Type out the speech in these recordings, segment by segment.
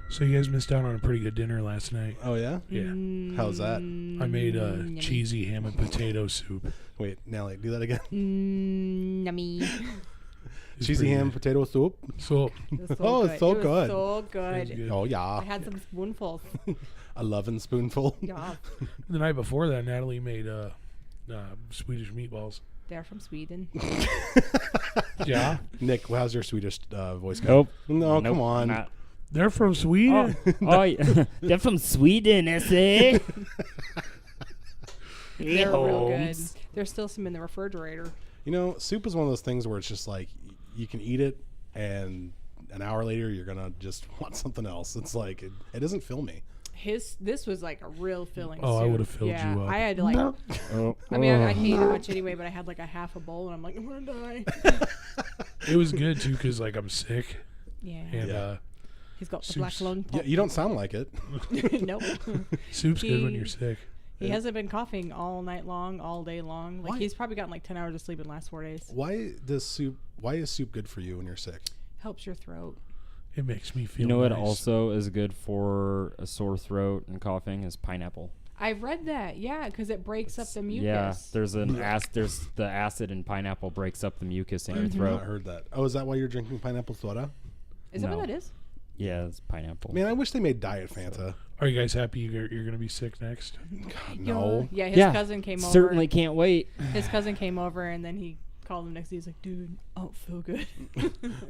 So you guys missed out on a pretty good dinner last night. Oh, yeah? Yeah. How's that? I made a cheesy ham and potato soup. Wait, Nelly, do that again. Yummy. Cheesy ham, potato soup. So Oh, it's so good. So good. good. Oh, yeah. I had some spoonfuls. A loving spoonful. Yeah. The night before that, Natalie made Swedish meatballs. They're from Sweden. Yeah. Nick, how's your Swedish voice go? Nope. No, Nope, come on. not. They're from Sweden. Oh, yeah. They're from Sweden, is it? They're real good. There's still some in the refrigerator. You know, soup is one of those things where it's just like you can eat it, and an hour later you're gonna just want something else. It's like it doesn't fill me. This was like a real filling Oh, I soup. would've filled yeah, you up. I had to like, Oh. I mean, I can't eat much anyway, but I had like a half a bowl, and I'm like, I'm gonna die. It was good too because like I'm sick Yeah. and Yeah. He's got the Soup's- black lung. Yeah, you don't sound like it. Nope. soup's good when He- you're sick. He hasn't been coughing all night long, all day long. Like Why? he's probably gotten like 10 hours of sleep in the last 4 days. Why is soup good for you when you're sick? Helps your throat. It makes me feel. You know what nice. also is good for a sore throat and coughing is pineapple. I've read that, yeah, because it breaks up the mucus. Yeah, there's the acid in pineapple breaks up the mucus in your I've not throat. heard that. Oh, is that why you're drinking pineapple soda? Is that No. what that is? Yeah, it's pineapple. Man, I wish they made Diet Fanta. Are you guys happy you're going to be sick next? God, no. Yeah, his Yeah, cousin came over. Certainly can't wait. His cousin came over, and then he called him next day. He's like, dude, I don't feel good.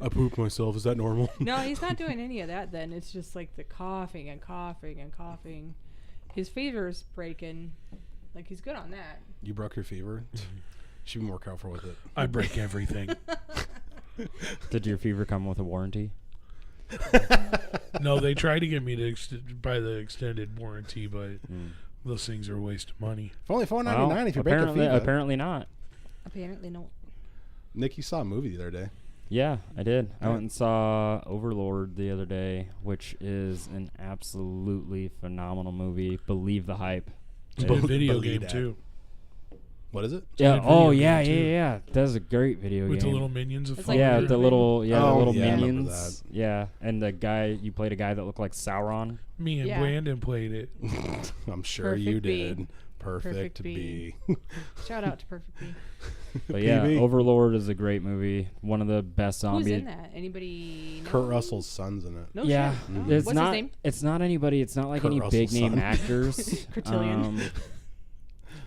I pooped myself. Is that normal? No, he's not doing any of that then. It's just like the coughing and coughing and coughing. His fever's breaking. Like, he's good on that. You broke your fever? Should be more careful with it. I break everything. Did your fever come with a warranty? No, they tried to get me to buy the extended warranty, but Mm. those things are a waste of money. For only $4.99 Well, if you break a apparently, fever. apparently not. Apparently, no. Nick, you saw a movie the other day. Yeah, I did. I went and saw Overlord the other day, which is an absolutely phenomenal movie. Believe the hype. It's a good video Believe game that. too, What is it? Yeah. good Oh, video yeah, game, yeah, too. yeah. That's a great video with game. the little minions of It's fire. like yeah, Spider-Man. the little, Oh, the little yeah, I remember minions. Yeah, and the guy you played a guy that looked like Sauron. Me and Yeah. Brandon played it. I'm sure Perfect you B. did. Perfect B. Shout out to Perfect B. But yeah, PB. Overlord is a great movie. One of the best Who's zombie. in that? Anybody know? Kurt Russell's son's in it. No Yeah, shit. Oh. it's What's not. his name? It's not anybody. It's not like Kurt any Russell's big name son. actors. Cotillion. There's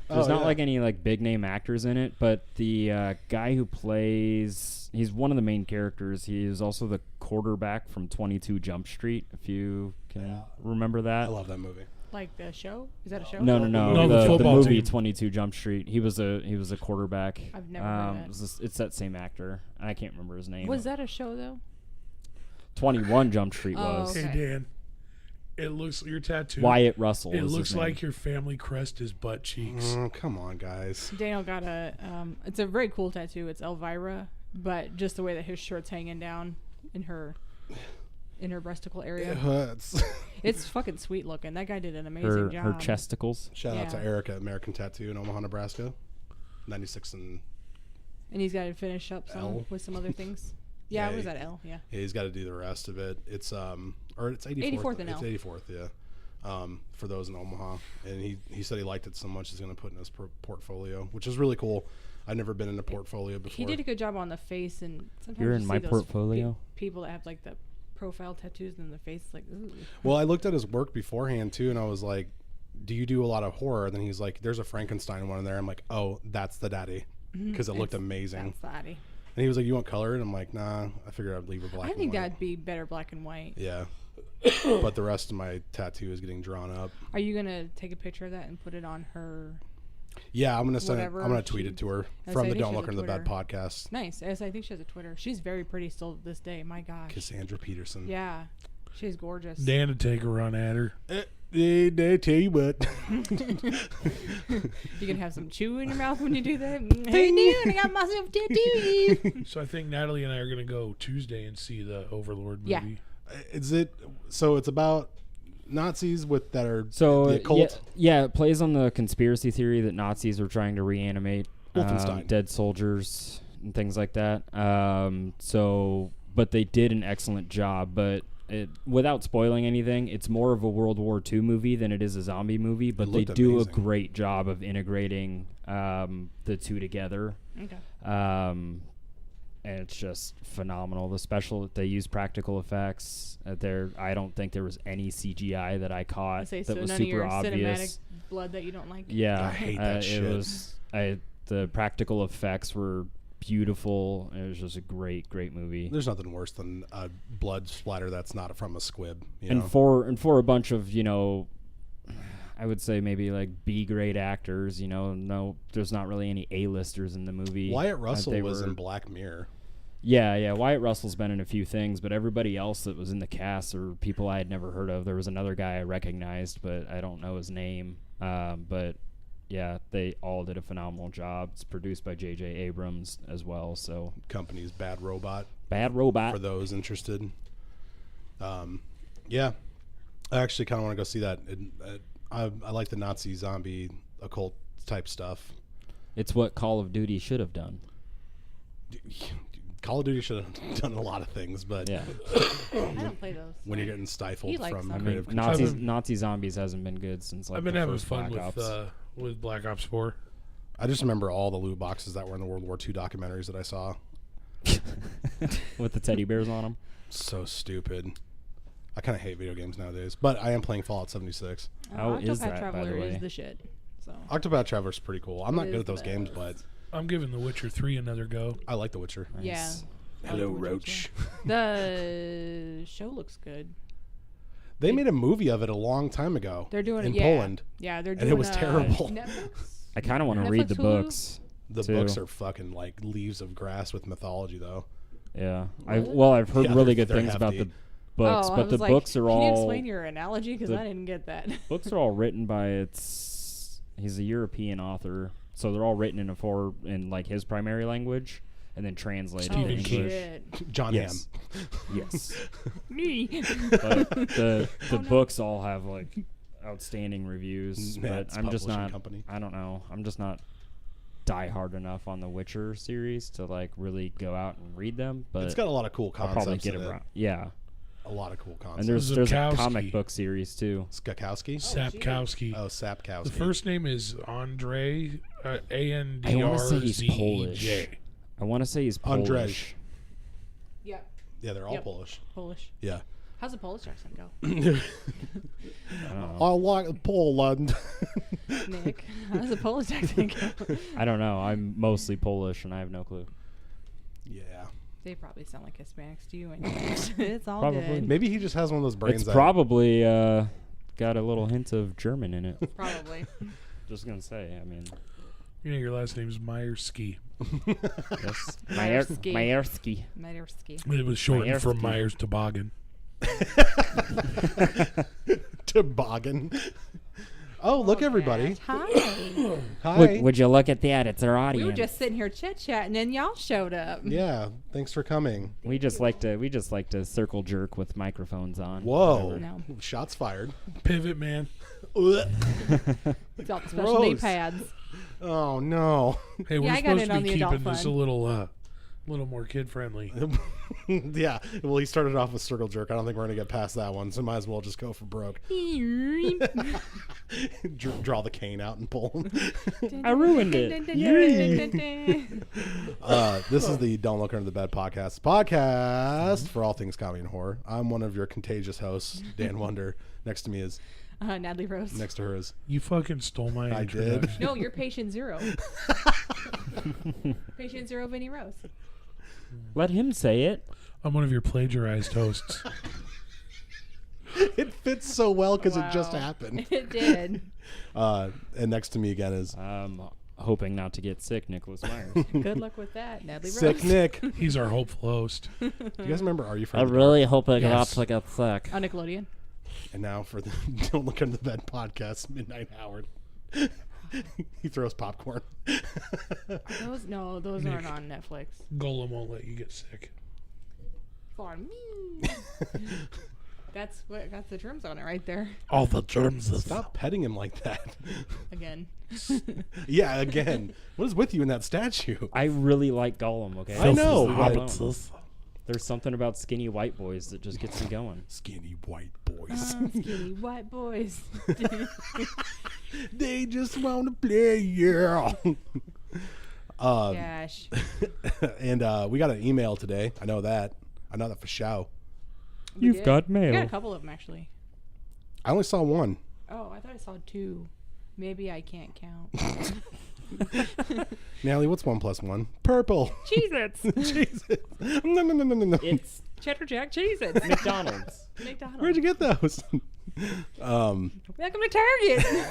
Oh, not yeah. like any like big name actors in it, but the guy who plays, he's one of the main characters. He is also the quarterback from 22 Jump Street, if you can remember I that. love that movie. Like the show? Is that a show? No, No, the the football movie team. 22 Jump Street. He was a quarterback. I've never heard that. It's that same actor. I can't remember his name. Was that a show, though? 21 Jump Street Oh, was. okay. Hey Dan, it looks your tattoo. Wyatt Russell. It is his looks name. like your family crest is butt cheeks. Oh, come on, guys. Daniel got a, it's a very cool tattoo. It's Elvira, but just the way that his shirt's hanging down in her breasticle It area. hurts. It's fucking sweet looking. That guy did an amazing her job. chesticles. Shout out to Yeah. Eric at American Tattoo in Omaha, Nebraska. 96 and And he's got to finish up some L. with some other things. Yeah, Yeah, it was at L. Yeah. yeah, he's got to do the rest of it. It's or it's 84th. 84th and It's L. 84th, yeah. For those in Omaha, and he said he liked it so much he's going to put in his portfolio, which is really cool. I've never been in a portfolio before. He did a good job on the face, and sometimes You're you in see my those portfolio? people that have like the profile tattoos in the face, like ooh. Well, I looked at his work beforehand too, and I was like, "Do you do a lot of horror?" And then he's like, "There's a Frankenstein one in there." I'm like, "Oh, that's the daddy," because it looked amazing. That's fatty. And he was like, "You want color?" And I'm like, "Nah, I figured I'd leave it black." I think and white. that'd be better black and white. Yeah. But the rest of my tattoo is getting drawn up. Are you gonna take a picture of that and put it on her? Yeah, I'm gonna send it. Whatever I'm gonna tweet she- it to her I from say the they Don't should Look have Under the Bed Twitter. podcast. Nice. Yes, I think she has a Twitter. She's very pretty still to this day. My gosh. Cassandra Peterson. Yeah, she's gorgeous. Dan to take a run at her. They tell you what. You can have some chew in your mouth when you do that. Hey, dude, I got myself a tattoo. So I think Natalie and I are gonna go Tuesday and see the Overlord movie. Yeah. Is it? So it's about Nazis with that are So the occult. yeah, it plays on the conspiracy theory that Nazis were trying to reanimate Wolfenstein. dead soldiers and things like that. But they did an excellent job. But without spoiling anything, it's more of a World War II movie than it is a zombie movie, but they looked do amazing. a great job of integrating the two together. Okay. And it's just phenomenal. They use practical effects. I don't think there was any CGI that I caught Say, that so was none of super your obvious. cinematic blood that you don't like. Yeah, I hate that shit. The practical effects were beautiful. It was just a great movie. There's nothing worse than a blood splatter that's not from a squib. You And know? for a bunch of, I would say maybe like B grade actors, no, there's not really any A-listers in the movie. Wyatt Russell They was were- in Black Mirror. Yeah, Wyatt Russell's been in a few things, but everybody else that was in the cast are people I had never heard of. There was another guy I recognized, but I don't know his name. But yeah, they all did a phenomenal job. It's produced by J.J. Abrams as well, so Company's Bad Robot. Bad Robot. For those interested. Yeah, I actually kind of want to go see that. I like the Nazi zombie occult type stuff. It's what Call of Duty should have done. Call of Duty should have done a lot of things, but Yeah. I don't play those. when you're getting stifled He likes from them. I creative mean, control. Nazi Zombies hasn't been good since like I've been the having first fun Black Ops. with Black Ops 4. I just remember all the loot boxes that were in the World War II documentaries that I saw. With the teddy bears on them. So stupid. I kind of hate video games nowadays, but I am playing Fallout 76. How is Octopath that, by the Traveler way? is the shit. So Octopath Traveler's pretty cool. I'm not It good is at those the games, best. but I'm giving The Witcher 3 another go. I like The Witcher. yeah, Nice. Hello, Witcher Roach. too. The show looks good. They made a movie of it a long time ago. They're doing in it Poland. Yeah, they're And doing it was terrible. Netflix. I kind of want to read the Netflix, Hulu? books. The too. books are fucking like leaves of grass with mythology, though. Yeah. Really? I've heard Yeah, really they're good things about hefty. the books, Oh, I but the was like, books are Can you all explain your analogy? Because the- I didn't get that. books are all written by he's a European author, so they're all written in like his primary language and then translated Stephen in King. English. Shit. John Yes. Hamm. Yes. Me. But the no. books all have like outstanding reviews, Nats but I'm just Publishing not Company. I don't know. I'm just not die hard enough on the Witcher series to like really go out and read them, but It's got a lot of cool I'll concepts probably get in it. around. Yeah. A lot of cool concepts. And there's a Zakowski. comic book series too. Skakowski? Sapkowski. Oh, Sapkowski. The first name is Andre, I wanna say he's Polish. Andrzej. I want to say he's Polish. Andrzej. Yeah, Yeah, they're all Yep. Polish. Polish. Yeah. How's the Polish accent go? I don't know. I like Poland. Nick, how's the Polish accent go? I don't know. I'm mostly Polish and I have no clue. Yeah. They probably sound like Hispanics to you, and it's all Probably. good. Maybe he just has one of those brains It's that probably got a little hint of German in it. Probably. Just gonna say. I mean, You know your last name is Myersky. yes. Mayersky. Mayersky. Mayersky. It was shortened from Myersky. Myers Toboggan. toboggan. Oh, look, everybody. Hi. Hi. Would you look at that? It's our audience. We were just sitting here chit chatting, and y'all showed up. Yeah, thanks for coming. We just like to circle jerk with microphones on. Whoa. No. Shots fired. Pivot man. It's all the special knee Gross. pads. Oh, no. Hey, we're Yeah, I got supposed in to on be the adult keeping this a fun. little more kid friendly. Yeah. Well, he started off with circle jerk. I don't think we're going to get past that one, so might as well just go for broke. Draw the cane out and pull him. I ruined it. This is the Don't Look Under the Bed podcast for all things comedy and horror. I'm one of your contagious hosts, Dan Wonder. Next to me is, Natalie Rose. next to her is, You fucking stole my I did. introduction. No, you're patient zero. Patient zero, Vinny Rose. Let him say it. I'm one of your plagiarized hosts. it fits so well because it just Wow. happened. It did. And next to me again is Hoping not to get sick, Nicholas Myers. Good luck with that, Natalie Sick Rose. Nick. He's our hopeful host. Do you guys remember Are You From the Dark? hope I Yes. get sick. On Nickelodeon. And now for the Don't Look Under the Bed podcast, Midnight Howard. He throws popcorn. Those Nick. aren't on Netflix. Golem won't let you get sick. For me. That's what got the germs on it right there. All the germs of Stop petting him like that. Again. Yeah, again. What is with you in that statue? I really like Gollum. Okay, I know, Leave but- him alone. There's something about skinny white boys that just gets me going. Skinny white boys. Skinny white boys. They just want to play, yeah. Gosh. And we got an email today. I know that for sure. We You've did. got We mail. got a couple of them, actually. I only saw one. Oh, I thought I saw 2. Maybe I can't count. Natalie, what's 1 + 1? Purple. Cheez-Its. Jesus. No. It's Cheddar Jack Cheez-Its. McDonald's. McDonald's. Where'd you get those? Welcome to Target.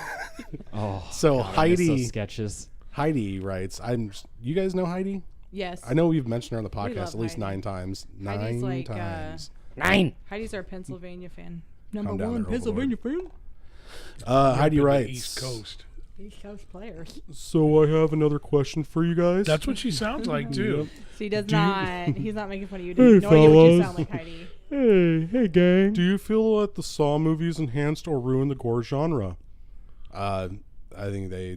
Oh, So God, I miss Heidi, those sketches. Heidi writes, you guys know Heidi? Yes. I know we've mentioned her on the love podcast at least Heidi. 9 times. Heidi's 9 like, times. 9. Heidi's our Pennsylvania fan. Calm Number down one there, Pennsylvania fan. Heidi Up in the writes, East Coast. East Coast players. so I have another question for you guys. That's what she sounds like too. So he does Do you- not. He's not making fun of you. Hey, No idea what you fellas. sound like, Heidi. Hey gang. Do you feel that the Saw movies enhanced or ruined the gore genre? I think they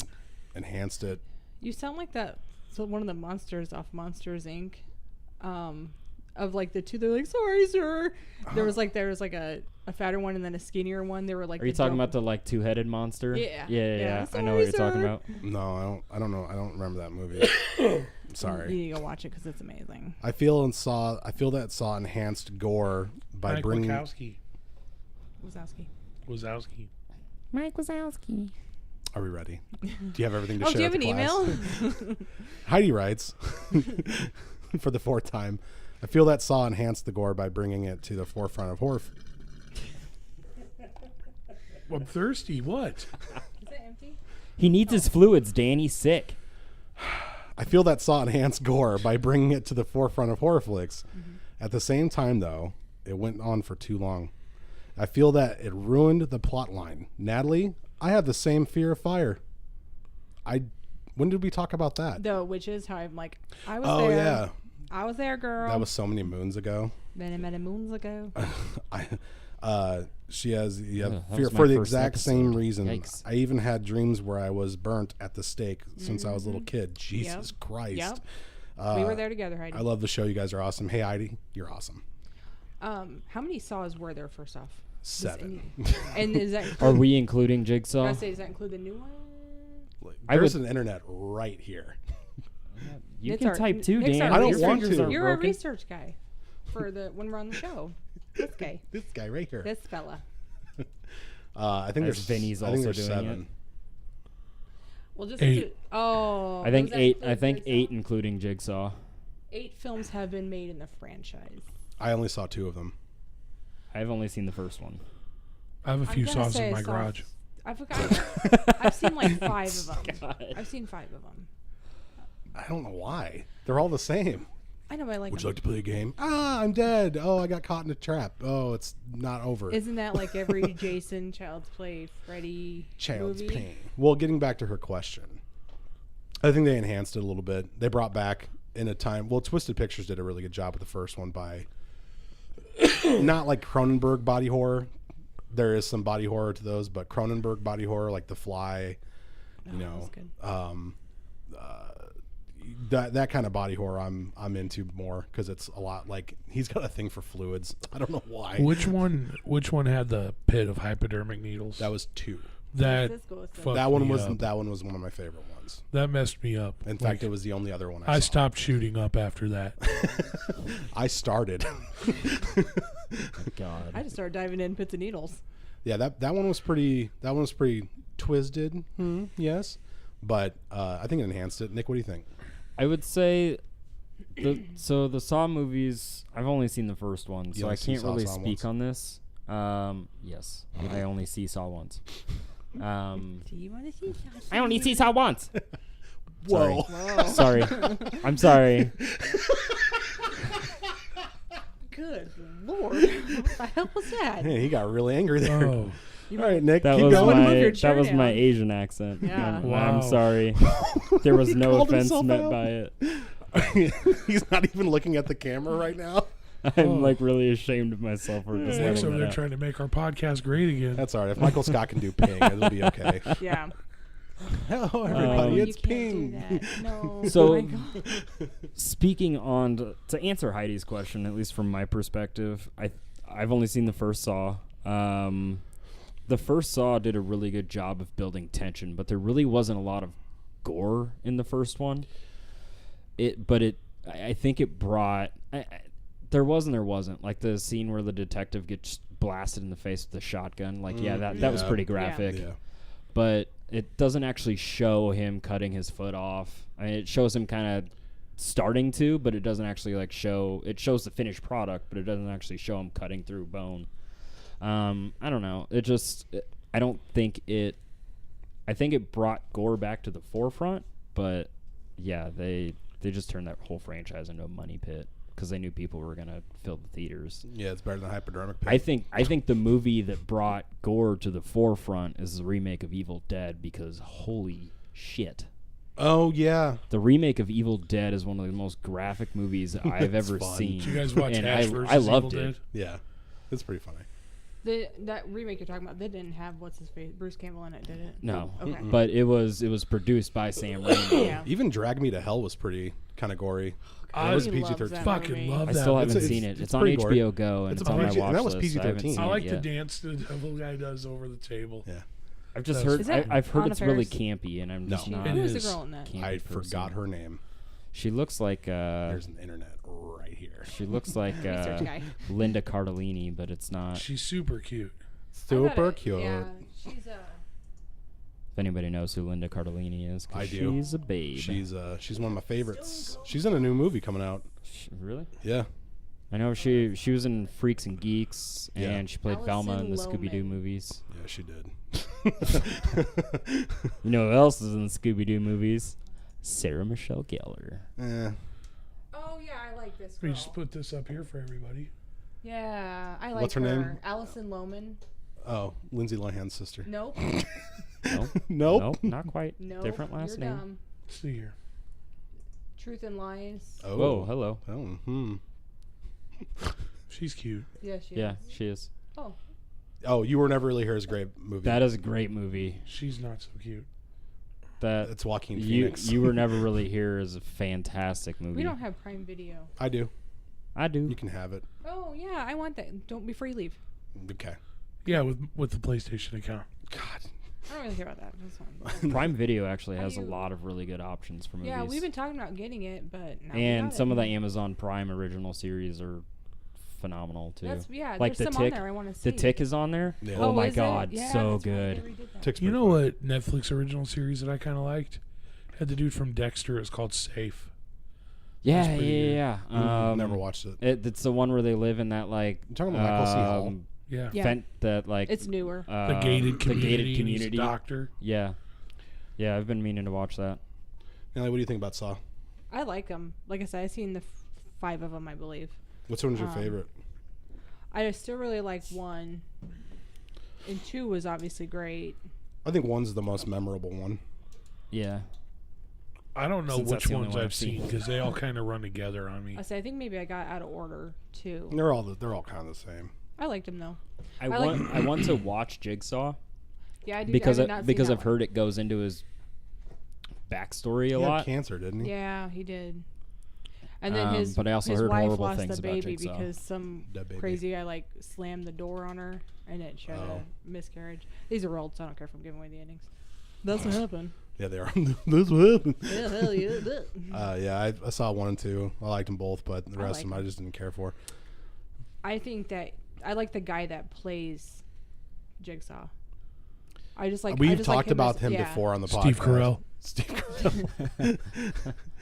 enhanced it. You sound like that. So one of the monsters off Monsters Inc. Of like the two, they're like, sorry, sir. There was like a fatter one and then a skinnier one. They were like. Are you talking about the like 2-headed monster? Yeah. Yeah. Yeah. I know what you're Sorry, talking sir. about. No, I don't know. I don't remember that movie. You Sorry. need to go watch it because it's amazing. I feel that Saw enhanced gore by Mike bringing. Wazowski. Wazowski. Mike Wazowski. Are we ready? Do you have everything to Oh, share? do you have with an the class? email? Heidi writes, for the 4th time, I feel that Saw enhanced the gore by bringing it to the forefront of horror. I'm thirsty. What? Is it empty? He needs his fluids, Dan. He's sick. I feel that Saw enhanced gore by bringing it to the forefront of horror flicks. At the same time, though, it went on for too long. I feel that it ruined the plot line. Natalie, I have the same fear of fire. When did we talk about that? The witches. How I'm like, I was Oh there. yeah, I was there, girl. that was so many moons ago. many moons ago. She has that fear was my for the first exact same episode. reason. Yikes. I even had dreams where I was burnt at the stake since I was a little kid. Jesus Christ. Yep. We were there together, Heidi. I love the show. You guys are awesome. Hey Heidi, you're awesome. How many saws were there? First off, 7. and is that? Are we including Jigsaw? I say, does that include the new one? I There's would- an internet right here. You Nick's can our- type too, Nick's Dan. our I don't Your want fingers to. are You're a broken. research guy for when we're on the show. This guy, This guy right here. this fella. I think As there's Vinny's I think also there's doing 7. Well, just 8. oh, I think does that 8. I include think Jigsaw? 8, including Jigsaw. 8 films have been made in the franchise. I only saw 2 of them. I've only seen the first one. I have a few I'm gonna saws say in I my saw- garage. I forgot. I've seen like 5 of them. God. I've seen 5 of them. I don't know why. They're all the same. I know, but I like Would you them. like to play a game? Ah, I'm dead. Oh, I got caught in a trap. Oh, it's not over. Isn't that like every Jason, Child's Play, Freddy Child's movie? Play. Well, getting back to her question, I think they enhanced it a little bit. They brought back in a time. Well, Twisted Pictures did a really good job with the first one by not like Cronenberg body horror. There is some body horror to those, but Cronenberg body horror, like The Fly, you know, That's good. that kind of body horror I'm into more because it's a lot like he's got a thing for fluids. I don't know why. Which one had the pit of hypodermic needles? That was 2. That This goes to- fucked That one me was up. that one was one of my favorite ones. That messed me up. In fact, it was the only other one I saw. stopped shooting up after that. I started. God. I just started diving in pits of needles. Yeah, that one was pretty. That one was pretty twisted. Yes, but I think it enhanced it. Nick, what do you think? I would say the Saw movies, I've only seen the first one, You so only I see can't really Saw speak once? on this. Yes, I only see Saw once. Do you want to see? I only see Saw once. Whoa! Whoa. Sorry. I'm sorry. Good Lord. What the hell was that? Man, he got really angry there. Oh, All right, Nick, That keep was going. move your my chair my down. Asian accent. Yeah. I'm Wow. sorry. There was He no called offense himself meant out. by it. He's not even looking at the camera right now. I'm like really ashamed of myself for just Nick's letting over that there out. trying to make our podcast great again. That's all right. If Michael Scott can do ping, it'll be okay. Yeah. Hello, everybody. You It's can't Ping. do that. No. So- oh my God. Speaking on to answer Heidi's question, at least from my perspective, I've only seen the first Saw. The first Saw did a really good job of building tension, but there really wasn't a lot of gore in the first one. I think it brought. There wasn't like the scene where the detective gets blasted in the face with a shotgun. Like, that was pretty graphic. Yeah. But it doesn't actually show him cutting his foot off. I mean, it shows him kind of starting to, but it doesn't actually like show. It shows the finished product, but it doesn't actually show him cutting through bone. I don't know. I don't think it. I think it brought gore back to the forefront, but yeah, they just turned that whole franchise into a money pit because they knew people were gonna fill the theaters. Yeah, it's better than Hypodermic Pit. I think the movie that brought gore to the forefront is the remake of Evil Dead, because holy shit. Oh, yeah. The remake of Evil Dead is one of the most graphic movies I've ever fun. seen. Did you guys watch and Ash vs. I loved Evil it. Dead? Yeah. It's pretty funny. That remake you're talking about, they didn't have what's his face, Bruce Campbell in it, did it? No, Okay. but it was produced by Sam Raimi. Yeah. Even Drag Me to Hell was pretty kind of gory. I It was He loves PG-13. that fucking movie. love I that. still haven't It's- seen it's- it. it's It's on pretty gory. HBO Go, and It's it's a on my PG watch and that was list. I haven't PG-13. seen I like it the yet. dance the devil guy does over the table. Yeah. I've just Is heard. that I've heard Anna it's really Faris? campy, and I'm No. just not. It Who was the is. girl in that? campy I person. forgot her name. She looks like. There's an internet right here. She looks like Research guy. Linda Cardellini, but it's not. She's super cute. Super cute. Yeah, she's If anybody knows who Linda Cardellini is, 'cause I do. She's a babe. She's one of my favorites. She's in a new movie coming out. Really? Yeah. I know she was in Freaks and Geeks, Yeah. and she played Velma in the Allison Scooby Doo Lohman. movies. Yeah, she did. You know who else is in the Scooby Doo movies? Sarah Michelle Gellar. Oh yeah, I like this We girl. just put this up here for everybody. Yeah, I like What's her name? Allison Lohman. Oh, Lindsay Lohan's sister. Nope. Nope. Nope. Nope, not quite. Nope. Different last you're name. Dumb. Let's see here. Truth and Lies. Oh. Whoa, hello. Oh, She's cute. Yeah, she Yeah, is. she is. Oh, Oh, You Were Never Really Here is a great movie. That is a great movie. She's not so cute. That It's Joaquin you Phoenix. you were never really here is a fantastic movie. we don't have Prime Video. I do. I do. You can have it. Oh yeah, I want that. Don't before you leave. Okay. Yeah, with the PlayStation account. God. I don't really care about that. That's fine. Prime Video actually How has do a you- lot of really good options for movies. Yeah, we've been talking about getting it, but now we and got some it. of the Amazon Prime original series are phenomenal too. That's yeah. like there's the some Tick. on there I want to see. The Tick is on there. Yeah. Oh, my is it? god, Yeah, so that's right, good. they redid that. Tick's You pretty know funny. what Netflix original series that I kind of liked? Had the dude from Dexter. It's called Safe. Yeah, pretty good. yeah, yeah. Never watched it. It's the one where they live in that like. You talking about Michael C. Hall? Yeah. Yeah. That like. It's newer. The gated community. The gated and community. He's a doctor. Yeah, yeah. I've been meaning to watch that. Nelly, what do you think about Saw? I like them. Like I said, I've seen the 5 of them, I believe. Which one's your favorite? I still really like 1, and 2 was obviously great. I think 1's the most memorable one. Yeah. I don't know Since that's which the only ones one I've I've seen. seen because they all kind of run together on me. I say I think maybe I got out of order too. They're all kind of the same. I liked them though. I like- want I want to watch Jigsaw Yeah, I do. because I have not seen because that I've one. heard it goes into his backstory He a had lot. cancer, didn't he? Yeah, he did. And then his but I also his heard wife horrible lost things the about baby Jigsaw. because some That baby. crazy guy like slammed the door on her and it showed Oh. a miscarriage. These are old, so I don't care if I'm giving away the endings. That's what happened. Yeah, they are. That's what happened. Yeah, hell yeah. Yeah, I saw 1 and 2. I liked them both, but the I rest like of them I just didn't care for. I think that I like the guy that plays Jigsaw. I just like. I We've just like talked about as- him yeah. before on the podcast. Steve Carell. Steve Carell.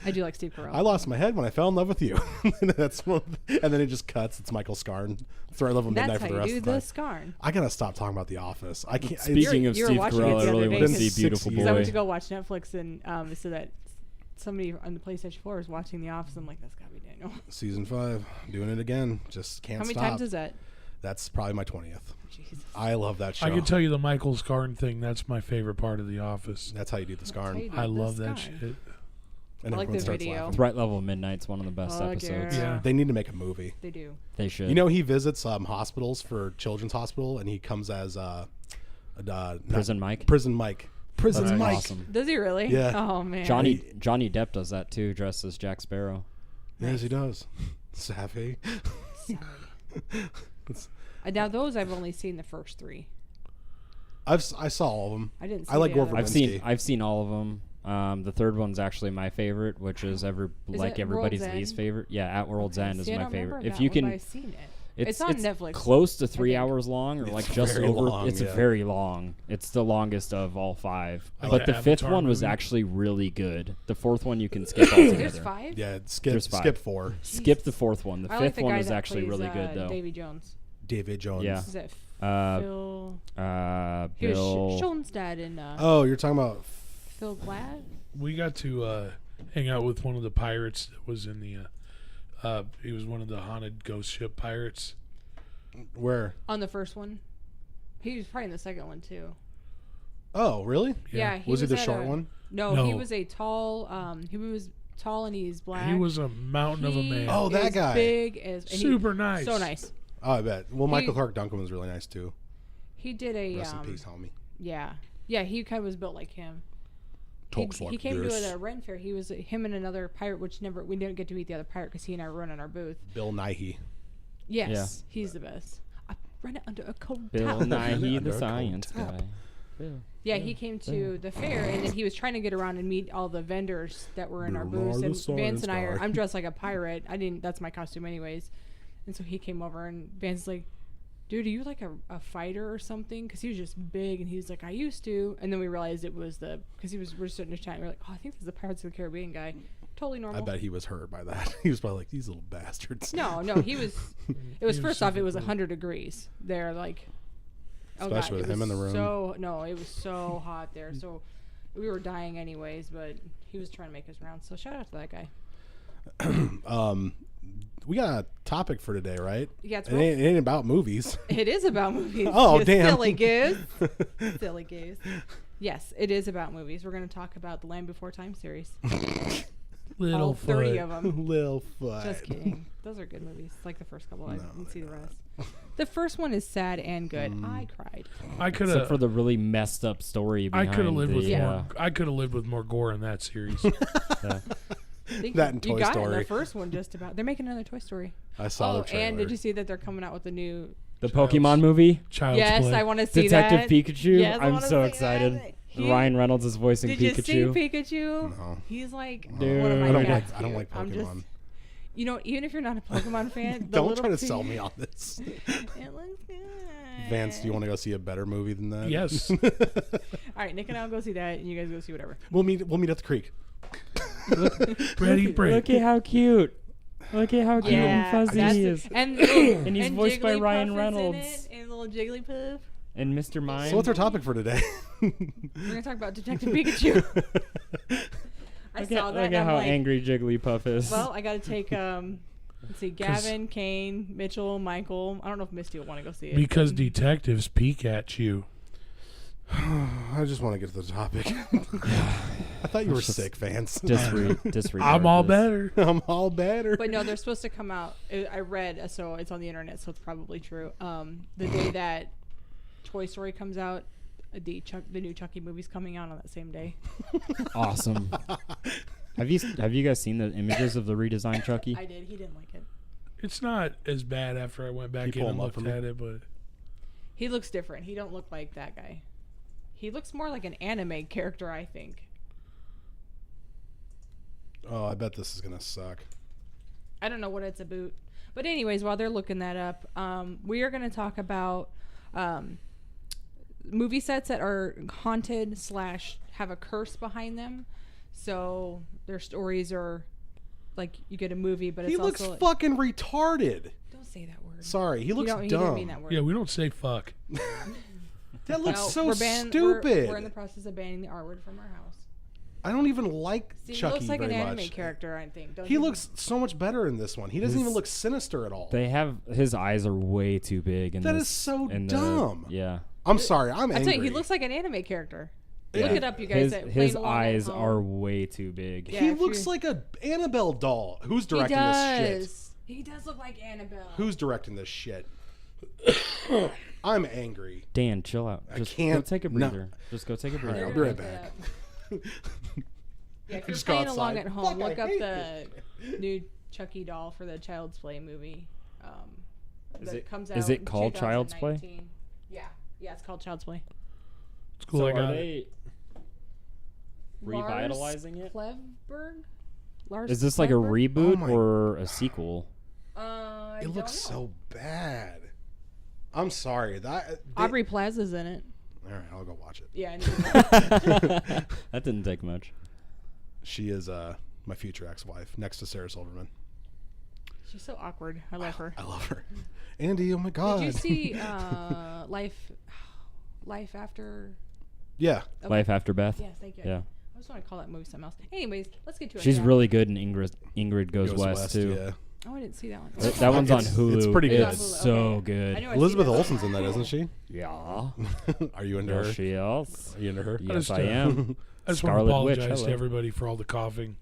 I do like Steve Carell. I lost my head when I fell in love with you. That's one. And then it just cuts. It's Michael Scarn. So I love him That's midnight how for the you rest do of the the time. Scarn. I gotta stop talking about The Office. I can't. Speaking of you were Steve watching it Carell, the I really other want to day see 'cause- Beautiful Because Because I went Boy. to go watch Netflix and so that somebody on the PlayStation 4 is watching The Office. I'm like, that's gotta be Daniel. Season 5, doing it again. Just can't How many stop. times is that? That's probably my 20th. Jesus. I love that show. I can tell you the Michael Scarn thing. That's my favorite part of The Office. That's how you do the That's how you Scarn. do I the love that Scarn. shit. And I like everyone the starts video. laughing. Threat Level of Midnight's one of the best Fuck episodes. yeah. Yeah. They need to make a movie. They do. They should. You know, he visits hospitals for Children's Hospital, and he comes as Prison Mike. Prison Mike. Prison That's Mike. awesome. Does he really? Yeah. Oh man. Johnny Depp does that too, dressed as Jack Sparrow. Yes, he does. Savvy. Now those I've only seen the first 3. I saw all of them. I didn't. See I like the Gore other Verbinski. I've seen all of them. The third one's actually my favorite, which is it everybody's World's least End? favorite. Yeah, At World's End is See, I my don't favorite. remember If that you one, can, but I've seen it. It's on Netflix, close to 3 think. hours long, or It's like just very over. long, It's yeah. very long. It's the longest of all 5. Like But the the fifth Avatar one was movie? actually really good. The fourth one you can skip altogether. There's 5. Yeah, There's 5. skip 4. Skip the fourth one. The I like fifth the one guy was that actually plays, really good though. Davy Jones. David Jones. Yeah. Is that Uh, Phil? He was Bill. Sean's dad in Oh, you're talking about Phil Glad. We got to hang out with one of the pirates that was in the. He was one of the haunted ghost ship pirates. where? On the first one. He was probably in the second one too. Oh, really? Yeah. He Was he the at short a- one? No, he No. was a tall. He was tall and he's black. He was a mountain of a He man. Oh, that is guy. Big as and Super nice. So nice. Oh, I bet. Well, Michael He- Clark Duncan was really nice too. He did a. Rest in peace, homie. Yeah. Yeah. He kind of was built like him. Talks He like came this. to a Ren Fair. He was him and another pirate, which we didn't get to meet the other pirate because he and I were running our booth. Bill Nighy. Yes, he's the best. I ran it under a cold Bill towel. Nighy, Under the a science cold guy. Bill. Yeah, he came to the fair and then he was trying to get around and meet all the vendors that were in our booths. And Vance and I are. I'm dressed like a pirate. That's my costume anyways. And so he came over and Vance is like, "Dude, are you like a fighter or something?" Because he was just big and he was like, "I used to." And then we realized it was because we're sitting in chat and we're like, "Oh, I think this is the Pirates of the Caribbean guy." Totally normal. I bet he was hurt by that. He was probably like, these little bastards. No, he was. It was first off, it was 100 degrees there, like. Especially with it him in the was room. it was so hot there. So we were dying anyways, but he was trying to make his rounds. So shout out to that guy. We got a topic for today, right? Yeah, it's It ain't about movies. It is about movies. Oh, you damn. Silly goose. Silly goose. Yes, it is about movies. We're going to talk about the Land Before Time series. Little All 30 foot. of them. Lil foot. Just kidding. Those are good movies. Like the first couple. I No, didn't see the they're rest. The first one is sad and good. Mm. I cried. I could Except for have. the really messed up story I behind could have lived with the, more. I could have lived with more gore in that series. I think That and you Toy got it in Story. the first one just about. They're making another Toy Story. I saw the trailer. and did you see that they're coming out with a new? the Pokemon movie, Child's Yes, Play. I want to see Detective that. Pikachu. Yes, I I'm wanna so see excited. that. He- Ryan Reynolds is voicing Did Pikachu. you see Pikachu? No. He's like Dude. one of my I don't cats. like. I don't cute. like I'm just, Pokemon. you know, even if you're not a Pokemon fan, the Don't little try to pig- sell me on this. It looks good. Vance, do you want to go see a better movie than that? Yes. All right, Nick and I'll go see that, and you guys go see whatever. We'll meet at the creek. Ready, break. Look at how cute. Look at how cute and fuzzy that's he the- is. and And he's voiced by Jigglypuff Ryan is in Reynolds. it, and little Jigglypuff. And Mr. Mime. So what's our topic for today? We're gonna talk about Detective Pikachu. I saw that. Look and at I'm how like, angry Jigglypuff is. well, I got to take let's see, Gavin, Kane, Mitchell, Michael. I don't know if Misty will want to go see it. Because detectives peek at you. I just want to get to the topic. I thought you were sick, Vance. disregard I'm all this. better. I'm all better. But no, they're supposed to come out. I read, so it's on the internet, so it's probably true. The day that Toy Story comes out, the new Chucky movie's coming out on that same day. Awesome. Have you guys seen the images of the redesigned Chucky? I did. He didn't like it. It's not as bad after I went back Can you in pull and him up looked for me? at it, but He looks different. He don't look like that guy. He looks more like an anime character, I think. Oh, I bet this is gonna suck. I don't know what it's about. But anyways, while they're looking that up, we are going to talk about movie sets that are haunted / have a curse behind them. So their stories are like you get a movie, but it's He looks also fucking retarded. don't say that word. Sorry, he looks He didn't dumb. mean that word. yeah, we don't say fuck. That looks No, so we're stupid. We're in the process of banning the R word from our house. I don't even like See, Chucky he looks like an very anime much. character, I think. Don't He you? looks so much better in this one. He doesn't His- even look sinister at all. They have his eyes are way too big. In That this, is so in dumb. Yeah. I'm sorry, I'm I angry. tell you, he looks like an anime character. Yeah. Look it up, you guys. His Playing along at eyes home. are way too big. Yeah, He if looks you- like a Annabelle doll. Who's He directing this shit? does. He does look like Annabelle. Who's directing this shit? I'm angry. Dan, chill out. I Just can't- go take a no. breather. Just go take a breather. I'll You're be right gonna back. look it up. Yeah, if you're just go playing along outside. at home, Fuck, look I up hate the new Chucky doll for the Child's Play movie. That comes out is it in called Child's Play? 2019. Yeah, it's called Child's Play. It's cool. So I are got it. they revitalizing it? Lars Is this like a Klevberg? reboot Oh my- or a sequel? I It don't looks know. so bad. I'm sorry. Aubrey Plaza's in it. All right, I'll go watch it. Yeah, I know. That didn't take much. She is my future ex-wife, next to Sarah Silverman. She's so awkward. I love her. I love her. Andy, oh my God. Did you see Life After? Yeah. Okay. Life After Beth. Yes, thank you. Yeah. I just want to call that movie something else. Anyways, let's get to it. She's now. really good in Ingrid Goes West too. Yeah. Oh, I didn't see that one. That one's on It's- Hulu. it's pretty good. It's It's on Hulu, so okay. good. I know I've Elizabeth seen that. Olsen's in that, isn't she? Yeah. Are you into her? Yes, she is. Are you into her? Yes, just, I am. I just want to Scarlet Witch, apologize to hello. everybody for all the coughing.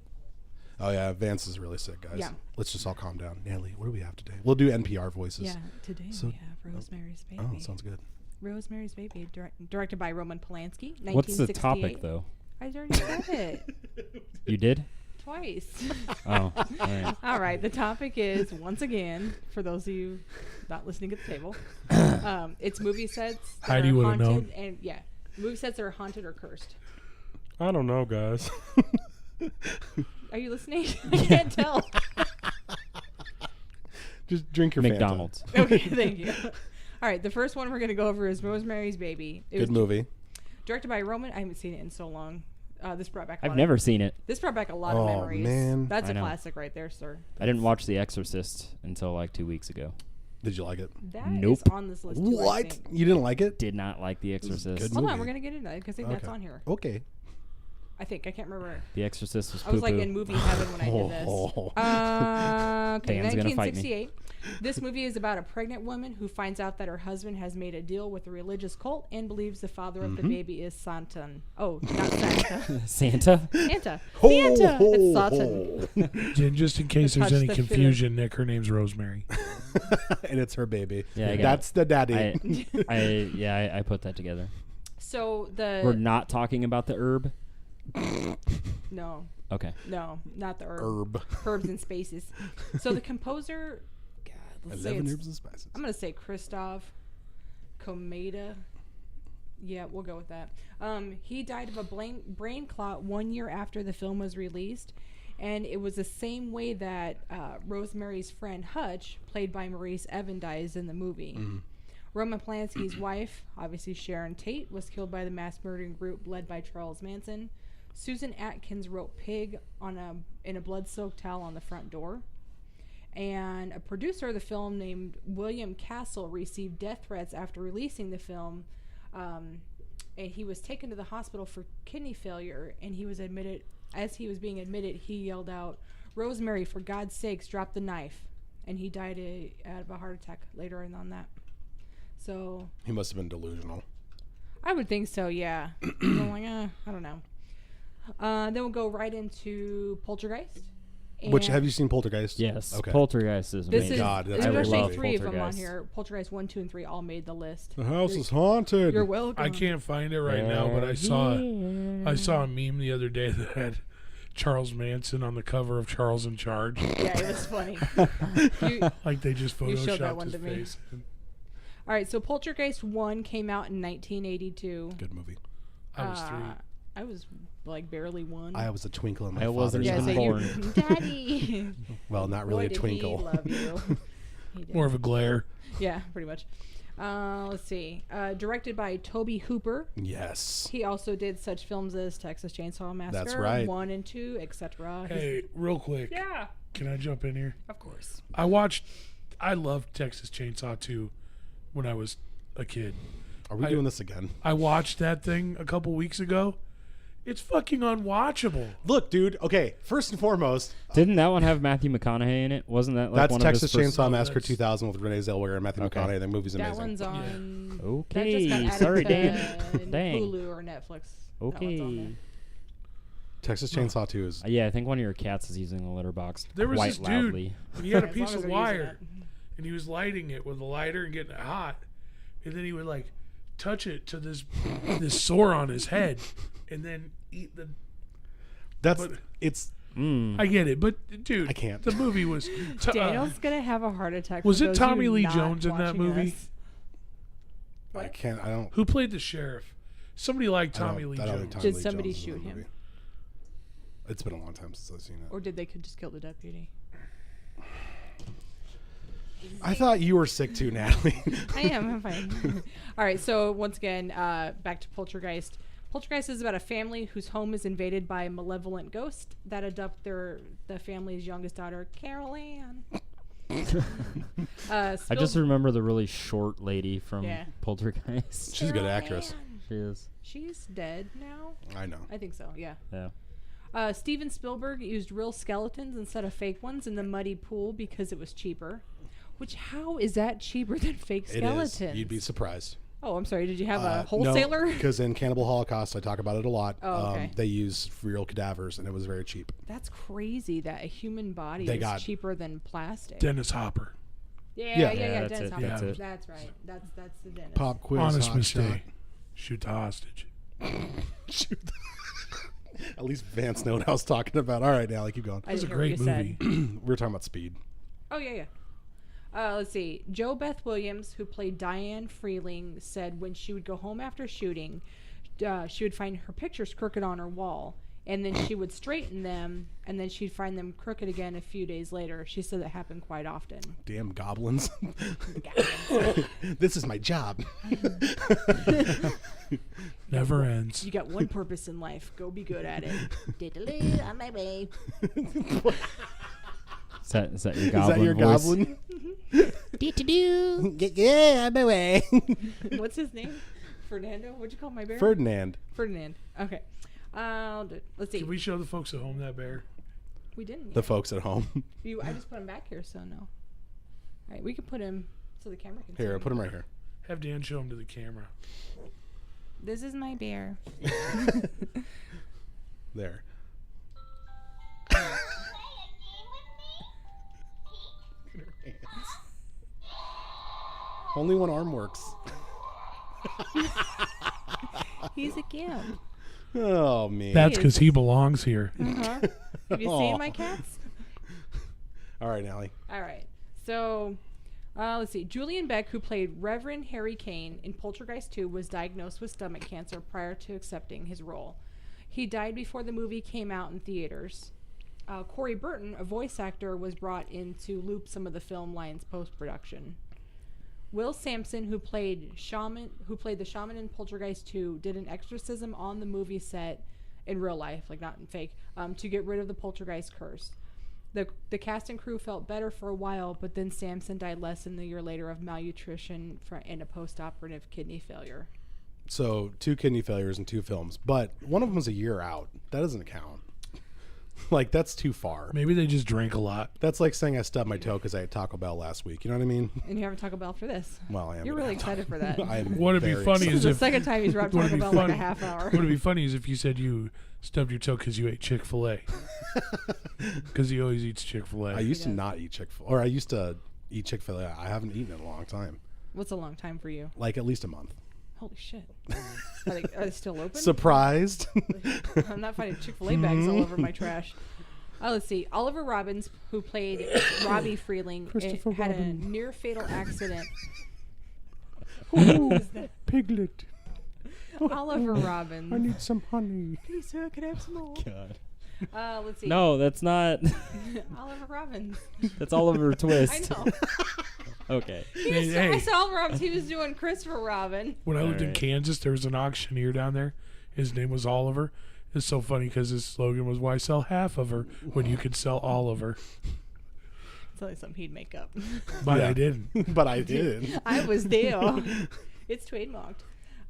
Oh yeah, Vance is really sick, guys. Yeah. Let's just all calm down. Natalie, what do we have today? We'll do NPR voices. Yeah, today So- we have Rosemary's Baby. Oh, sounds good. Rosemary's Baby, directed by Roman Polanski. What's the 1968. topic though? I already said it You did? twice. Oh, all right. All right, the topic is, once again, for those of you not listening at the table, it's movie sets that Heidi are would've haunted known. and movie sets that are haunted or cursed. I don't know, guys. Are you listening? I can't tell. Just drink your Fanta. McDonald's. Okay, thank you. All right, the first one we're going to go over is Rosemary's Baby. It Good was movie. directed by Roman. I haven't seen it in so long. This brought back. I've never seen it. This brought back a lot Oh, of memories. man. That's I a know. classic right there, sir. I didn't watch The Exorcist until like 2 weeks ago. Did you like it? That Nope. is on this list. Too, I What? think. You didn't like it? Did not like The Exorcist. good Hold on, movie. we're gonna get into that because I think that's Okay. on here. Okay. I think I can't remember. The Exorcist was I was like poo-poo. in movie heaven when I did this. Okay, Dan's gonna fight me. 1968. This movie is about a pregnant woman who finds out that her husband has made a deal with a religious cult and believes the father of the baby is Satan. Oh, not Santa. Santa? Santa. Ho, Santa. ho, It's Satan. And just in case To there's touch any the confusion, Nick, her name's Rosemary. And it's her baby. Yeah, I got That's the daddy. I put that together. So We're the not talking about the herb. no, Okay. not the herb. Herbs and spaces. So the composer, God, let's say 11 it's, herbs and spices. I'm gonna say Christoph Komeda. Yeah, we'll go with that. He died of a brain clot 1 year after the film was released, and it was the same way that Rosemary's friend Hutch, played by Maurice Evan, dies in the movie. Roman Polanski's wife, obviously Sharon Tate, was killed by the mass murdering group led by Charles Manson. Susan Atkins wrote "Pig" in a blood-soaked towel on the front door. And a producer of the film named William Castle received death threats after releasing the film. And he was taken to the hospital for kidney failure, and he was admitted. As he was being admitted, he yelled out, "Rosemary, for God's sakes, drop the knife." And he died out of a heart attack later on that. So He must have been delusional. I would think so, yeah. I'm like, I don't know. Then we'll go right into Poltergeist. Which, And have you seen Poltergeist? Yes. Okay. Poltergeist is This amazing. is, God, that's there's a actually great 3 of them on Poltergeist. here. Poltergeist 1, 2, and 3 all made the list. The house is haunted. You're welcome. I can't find it right now, but I saw a meme the other day that had Charles Manson on the cover of Charles in Charge. Yeah, it was funny. Like they just You showed that photoshopped one his to me. face. All right, so Poltergeist 1 came out in 1982. Good movie. I was 3. I was like barely 1. I was a twinkle in my I wasn't father's yeah, even eye. so born. Daddy. Well, not really Boy, a did twinkle. He love you. He did. More of a glare. Yeah, pretty much. Let's see. Directed by Toby Hooper. Yes. He also did such films as Texas Chainsaw Massacre, That's right. 1 and 2, etc. Hey, real quick. Yeah, Can I jump in here? of course. I loved Texas Chainsaw 2 when I was a kid. Are we doing this again? I watched that thing a couple weeks ago. It's fucking unwatchable. Look, dude. Okay, first and foremost, Didn't that one have Matthew McConaughey in it? Wasn't that like that's one Texas of his first? Chainsaw Massacre that's- 2000 with Renee Zellweger and Matthew Okay. McConaughey. That movie's That amazing. one's on. Okay, That just got added sorry, to Dan. Dang. Hulu or Netflix. That one's on Okay. there. Texas Chainsaw 2 is. Yeah, I think one of your cats is using the litter box There was quite this dude. loudly. He had a As piece long as of they're using wire, and he was lighting it with a lighter and getting it hot, and then he would like touch it to this sore on his head, and then eat the. I get it, but dude, I can't. The movie was. Daniel's gonna have a heart attack. Was for it those Tommy of you Lee not Jones in that watching movie? us. I can't. I don't. Who played the sheriff? Somebody like Tommy Lee I don't Jones. think Tommy Did Lee somebody Jones is in shoot that him? movie. It's been a long time since I've seen it. Or did they just kill the deputy? I thought you were sick too, Natalie. I am. I'm fine. All right. So once again, back to Poltergeist. Poltergeist is about a family whose home is invaded by a malevolent ghost that adopt the family's youngest daughter, Carol Ann. I just remember the really short lady from Yeah. Poltergeist. She's a good Carol actress. Ann. She is. She's dead now. I know. I think so. Yeah. Yeah. Steven Spielberg used real skeletons instead of fake ones in the muddy pool because it was cheaper. Which, how is that cheaper than fake skeletons? It is. You'd be surprised. Oh, I'm sorry. Did you have a wholesaler? Because in Cannibal Holocaust, I talk about it a lot. Oh, okay. They use real cadavers, and it was very cheap. That's crazy that a human body is cheaper than plastic. Dennis Hopper. Yeah, that's Dennis it. Hopper. That's it. That's right. That's the Dennis. Pop quiz. Honest hot mistake. Shoot the hostage. shot. Shoot. At least Vance knew what I was talking about. All right, Allie, keep going. I It was a didn't hear what great you movie. said. We were talking about Speed. Oh, yeah. Let's see. Jo Beth Williams, who played Diane Freeling, said when she would go home after shooting, she would find her pictures crooked on her wall, and then she would straighten them, and then she'd find them crooked again a few days later. She said that happened quite often. Damn goblins. This is my job. Never ends. You got one purpose in life. Go be good at it. Diddly, on my way. Is that your goblin? Is that your voice? goblin? Do-do-do. Yeah, on my way. What's his name? Fernando? What'd you call my bear? Ferdinand. Ferdinand. Okay. Let's see. Can we show the folks at home that bear? We didn't. The yet. folks at home. I just put him back here, so no. All right, we can put him so the camera can see Here, him. put him right here. Have Dan show him to the camera. This is my bear. There. Only one arm works. He's a gimp. Oh, man. That's because he belongs here. Uh-huh. Have you seen my cats? All right, Allie. All right. So, let's see. Julian Beck, who played Reverend Harry Kane in Poltergeist 2, was diagnosed with stomach cancer prior to accepting his role. He died before the movie came out in theaters. Corey Burton, a voice actor, was brought in to loop some of the film lines post-production. Will Sampson, who played the shaman in Poltergeist 2, did an exorcism on the movie set in real life, like not in fake, to get rid of the poltergeist curse. The cast and crew felt better for a while, but then Sampson died less than a year later of malnutrition and a post-operative kidney failure. So 2 kidney failures in 2 films, but one of them was a year out. That doesn't count. Like, that's too far. Maybe they just drank a lot. That's like saying I stubbed my toe because I had Taco Bell last week. You know what I mean? And you haven't Taco Bell for this. Well, I am. You're really excited for that. What'd be funny This is is the if second time he's wrapped What'd Taco be Bell like a funny- half hour. What'd be funny is if you said you stubbed your toe because you ate Chick-fil-A. Because he always eats Chick-fil-A. I used to does. not eat Chick-fil-A. Or I used to eat Chick-fil-A. I haven't eaten in a long time. What's a long time for you? Like at least a month. Holy shit. Are they still open? Surprised? I'm not finding Chick-fil-A bags all over my trash. Let's see. Oliver Robbins, who played Robbie Freeling, Christopher had Robin. a near-fatal accident. Ooh, Piglet. Oliver Robbins. need some honey. Please, sir, can I have some more? God. Let's see. No, that's not. Oliver Robbins. That's Oliver Twist. I know. Okay. Hey, I saw Oliver Robbins. He was doing Christopher Robin. when I lived in Alright. Kansas, there was an auctioneer down there. His name was Oliver. It's so funny because his slogan was, "Why sell half of her when you could sell all of her?" It's only something he'd make up. But Yeah. I didn't. But I did. I was there. It's trademarked.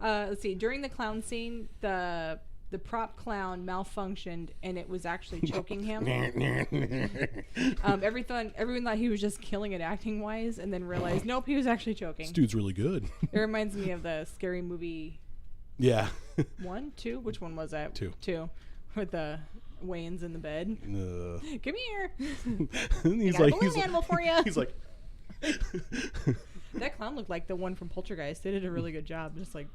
Let's see. During the clown scene, the prop clown malfunctioned and it was actually choking him. Everyone thought he was just killing it acting wise, and then realized nope, he was actually choking. This dude's really good. It reminds me of the Scary Movie Yeah. 1, 2. Which one was that? 2. 2, with the Wayans in the bed. Come here. he's I got like, a balloon animal for you. he's like, That clown looked like the one from Poltergeist. They did a really good job, just like,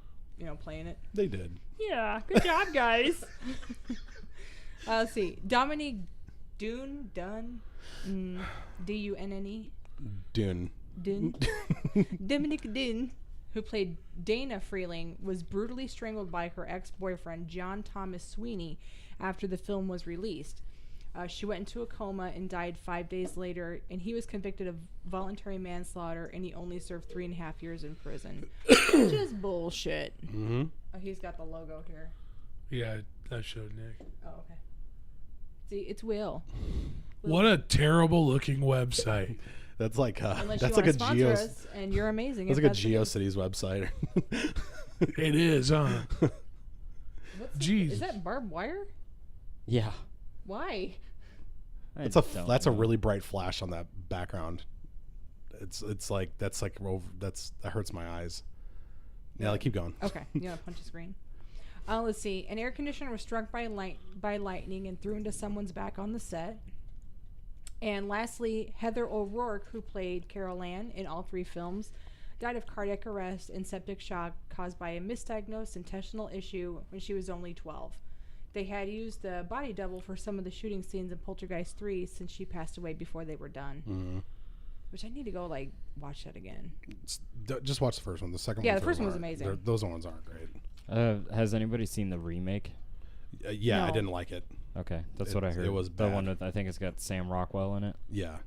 playing it. They did. Yeah, good job, guys. Let's see. Dominique Dunne, D-U-N-N-E. Dune. Dunne. Dominique Dunne, who played Dana Freeling, was brutally strangled by her ex-boyfriend, John Thomas Sweeney, after the film was released. She went into a coma and died 5 days later, and he was convicted of voluntary manslaughter, and he only served 3.5 years in prison. Which is bullshit. Mm-hmm. Oh, he's got the logo here. Yeah, that showed Nick. Oh, okay. See, it's Will. What a terrible looking website. That's like Unless that's you like a sponsor us, and you're amazing. That's if like a the case. GeoCities website. It is, huh? Jeez. Is that barbed wire? Yeah. Why? That's a really bright flash on that background. That hurts my eyes. Yeah, like, keep going. Okay, you want to punch a screen? Let's see. An air conditioner was struck by lightning and threw into someone's back on the set. And lastly, Heather O'Rourke, who played Carol Ann in all 3 films, died of cardiac arrest and septic shock caused by a misdiagnosed intestinal issue when she was only 12. They had used a body double for some of the shooting scenes in Poltergeist 3 since she passed away before they were done. Mm-hmm. Which I need to go, watch that again. Just watch the first one. The second one. Yeah, the first one was amazing. Those ones aren't great. Has anybody seen the remake? Yeah, No. I didn't like it. Okay, that's what I heard. It was the bad. one with, I think it's got Sam Rockwell in it. Yeah.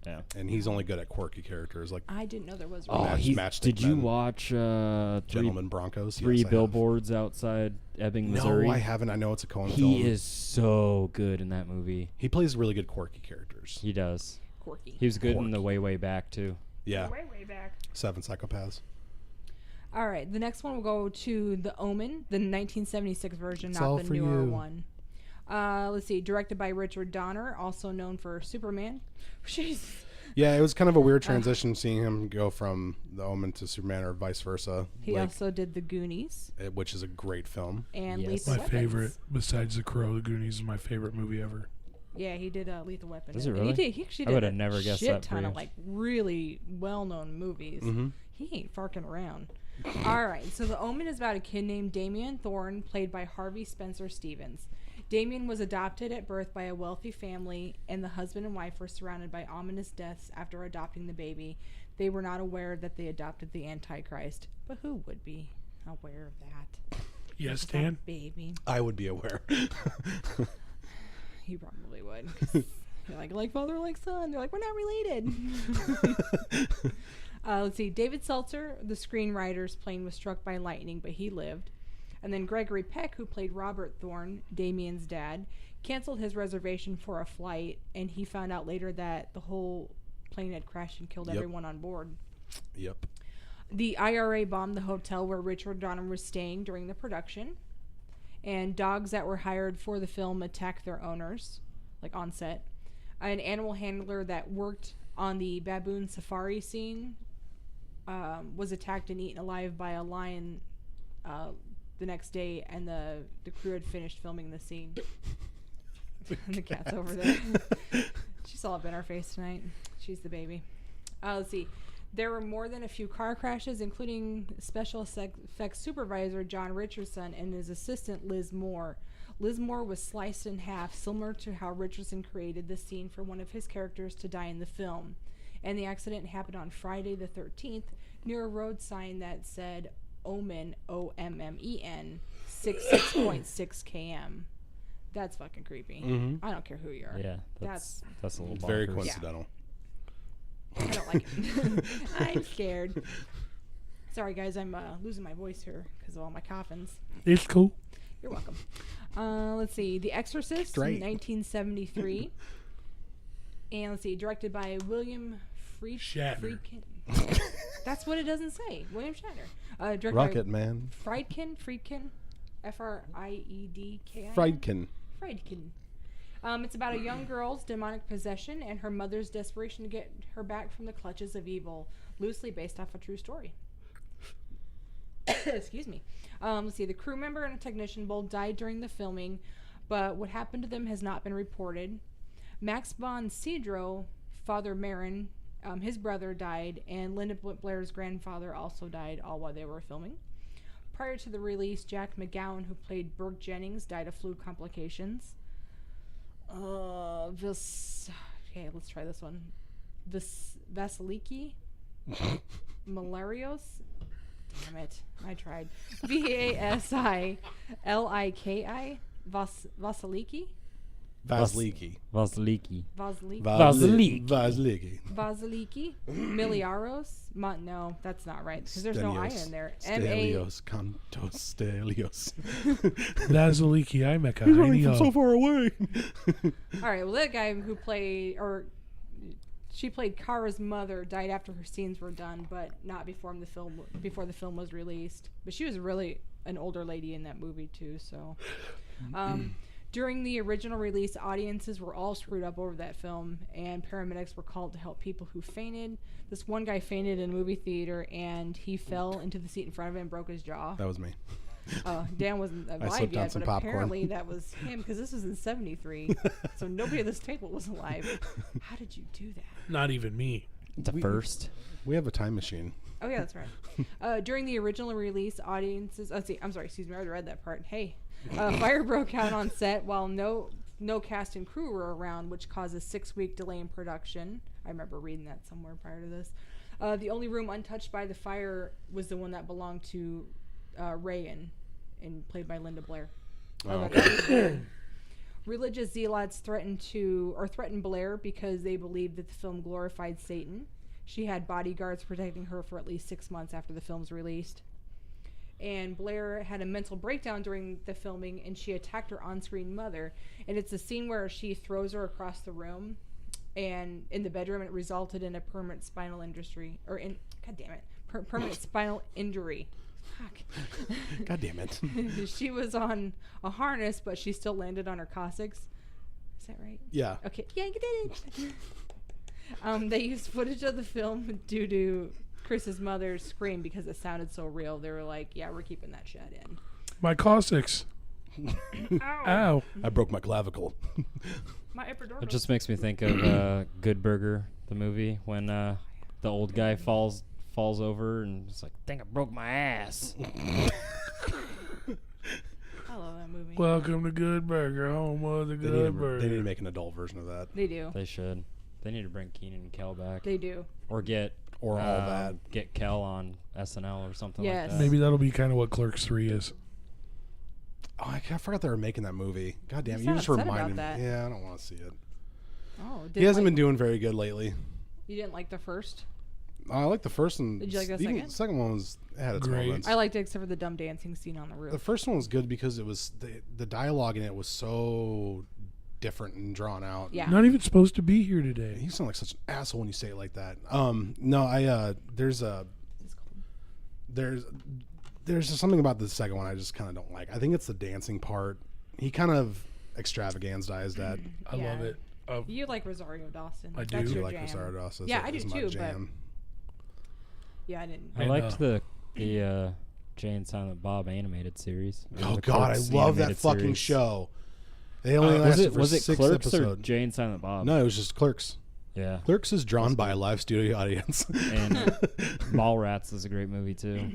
Yeah. And he's only good at quirky characters like I didn't know there was. Oh, Match- he's. Matchstick Did you Men. watch Gentleman Broncos. three Yes, I have. billboards outside Ebbing, Missouri? No, I haven't. I know it's a Coen film. He is so good in that movie. He plays really good quirky characters. He does. Quirky. He was good in Quirky. the way back too. Yeah. Way back. 7 Psychopaths. All right, the next one will go to The Omen, the 1976 version, It's not all the for newer you. one. Let's see, directed by Richard Donner, also known for Superman. Jeez. Yeah, it was kind of a weird transition seeing him go from The Omen to Superman or vice versa. He also did The Goonies Which is a great film. and Yes. Lethal My Weapons. favorite, besides The Crow, The Goonies is my favorite movie ever. Yeah, he did Lethal Weapon. Is it And really? He actually I did would've a never guessed shit that for ton you. of really well-known movies. Mm-hmm. He ain't farking around. All right, so The Omen is about a kid named Damien Thorne, played by Harvey Spencer Stevens. Damien was adopted at birth by a wealthy family, and the husband and wife were surrounded by ominous deaths after adopting the baby. They were not aware that they adopted the Antichrist, but who would be aware of that? Yes, It's not a Dan? baby. I would be aware. You probably would. 'Cause you're like father, like son. They're like, we're not related. Let's see. David Seltzer, the screenwriter's plane was struck by lightning, but he lived. And then Gregory Peck, who played Robert Thorne, Damien's dad, canceled his reservation for a flight, and he found out later that the whole plane had crashed and killed Yep. everyone on board. Yep. The IRA bombed the hotel where Richard Donner was staying during the production, and dogs that were hired for the film attacked their owners, on set. An animal handler that worked on the baboon safari scene was attacked and eaten alive by a lion the next day, and the crew had finished filming the scene. And the cat's over there. She's all up in our face tonight. She's the baby. Let's see. There were more than a few car crashes, including special effects supervisor John Richardson and his assistant Liz Moore. Liz Moore was sliced in half, similar to how Richardson created the scene for one of his characters to die in the film. And the accident happened on Friday the 13th near a road sign that said Omen, O-M-M-E-N, 66.6 km. That's fucking creepy. Mhm. I don't care who you are. Yeah, that's a little It's very bonkers. coincidental. I don't like it. I'm scared. Sorry, guys. I'm losing my voice here because of all my coffins. It's cool. You're welcome. Let's see. The Exorcist Straight. in 1973. And let's see. Directed by William Shatner. Friedkin. That's what it doesn't say. William Shatner. Directed Rocket by Man. Friedkin. F-R-I-E-D-K-I-N. Friedkin. Friedkin. It's about a young girl's demonic possession and her mother's desperation to get her back from the clutches of evil, loosely based off a true story. Excuse me. Let's see. The crew member and a technician both died during the filming, but what happened to them has not been reported. Max von Sydow, Father Marin, his brother died, and Linda Blair's grandfather also died, all while they were filming. Prior to the release, Jack McGowan, who played Burke Jennings, died of flu complications. Okay, let's try this one. Vasiliki? Malarios? Damn it. I tried. Vasiliki? Vasiliki? Vasiliki. Vasiliki. Vasiliki? Vasiliki. Miliaros? No, that's not right, because there's no I in there. Stelios. Cantos Stelios. Vasiliki, Imeka. He's running from so far away. All right, well, that guy who played, or she played Kara's mother, died after her scenes were done, but not before the film was released. But she was really an older lady in that movie too. So, during the original release, audiences were all screwed up over that film, and paramedics were called to help people who fainted. This one guy fainted in a movie theater, and he fell into the seat in front of him and broke his jaw. That was me. Dan wasn't alive yet, but apparently that was him, because this was in '73, so nobody at this table was alive. How did you do that? Not even me. It's a first. We have a time machine. Oh yeah, that's right. During the original release, audiences. I already read that part. Hey, fire broke out on set while no cast and crew were around, which caused a 6-week delay in production. I remember reading that somewhere prior to this. The only room untouched by the fire was the one that belonged to Rayan, and played by Linda Blair. Religious zealots threatened Blair because they believed that the film glorified Satan. She had bodyguards protecting her for at least 6 months after the film's released. And Blair had a mental breakdown during the filming, and she attacked her on-screen mother. And it's a scene where she throws her across the room, and in the bedroom, it resulted in a permanent spinal injury. Permanent spinal injury. Fuck. God damn it. She was on a harness, but she still landed on her coccyx. Is that right? Yeah. Okay. Yeah, you did it. They used footage of the film due to Chris's mother's scream because it sounded so real. They were like, yeah, we're keeping that shit in. My coccyx. Ow. I broke my clavicle. My epidural. It just makes me think of Good Burger, the movie, when the old guy falls over and it's like, dang, I broke my ass. I love that movie. Welcome to Good Burger, home of the Good Burger. They need to make an adult version of that. They do. They should. They need to bring Keenan and Kel back. They do. Or get Or all that. Get Kel on SNL or something Yes. like that. Maybe that'll be kind of what Clerks 3 is. Oh, I forgot they were making that movie. God damn it. He's You not just upset reminded me. about that. Yeah, I don't want to see it. Oh, He hasn't been doing very good lately. You didn't like the first? I like the first one. Did you like the even second? The second one had its Great. moments. I liked it except for the dumb dancing scene on the roof. The first one was good because it was the dialogue in it was so different and drawn out. Yeah. Not even supposed to be here today. You sound like such an asshole when you say it like that. There's something about the second one I just kind of don't like. I think it's the dancing part. He kind of extravagandized that. I love it. You like Rosario Dawson. I do. That's I your like jam. Rosario Dawson. Yeah, I do It's my too, jam. Yeah, I didn't. I liked the Jay and Silent Bob animated series. Oh The God, I Clerks love that animated fucking series. show. They only lasted for was it 6 Clerks episodes. or Jay and Silent Bob? No, it was just Clerks. Yeah. Clerks is drawn by a live studio audience. And Mallrats is a great movie too.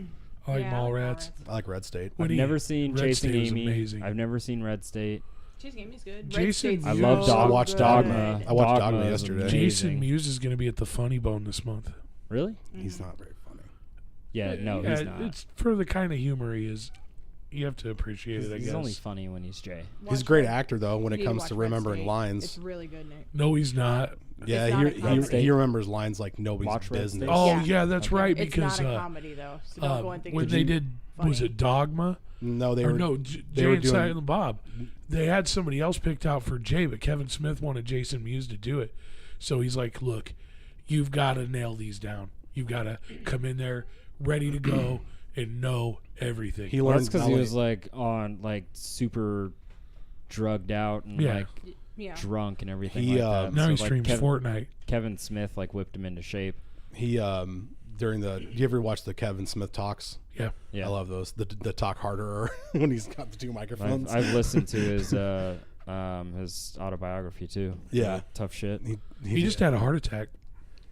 I like Yeah, Mallrats. I like Red State. When I've he- never seen Red Chasing State was Amy. amazing. I've never seen Red State. Chasing Amy's good. Jason Red State's Mewes. I love so I watched good. Dogma. I watched Dogma is yesterday. amazing. Jason Mewes is going to be at the Funny Bone this month. Really? He's not very funny. Yeah, no, Yeah, he's not. It's for the kind of humor he is. You have to appreciate it, I He's guess. only funny when he's Jay. He's a Watch great Red- actor though when you it need comes watch to Red remembering State. lines. It's really good, Nick. No, he's not. Yeah, It's not a comedy. he remembers lines like nobody's Watch Red business. State. Oh, Yeah. yeah, that's Okay. right. It's Because not a comedy though, so don't go and think when it's they did, was funny. it Dogma? No, they Or were no, they Jay were and doing- Silent Bob. They had somebody else picked out for Jay, but Kevin Smith wanted Jason Mewes to do it. So he's like, look, you've got to nail these down. You've got to come in there ready to go and know everything. He Well, learned that's because not he only- was like super drugged out and Yeah. Yeah. drunk and everything He, like that. now So, he like, streams Fortnite. Kevin Smith whipped him into shape. he during the. Do you ever watch the Kevin Smith talks? Yeah. Yeah, I love those. The talk harder when he's got the two microphones. I've listened to his autobiography too. Yeah. Tough shit. He just had a heart attack.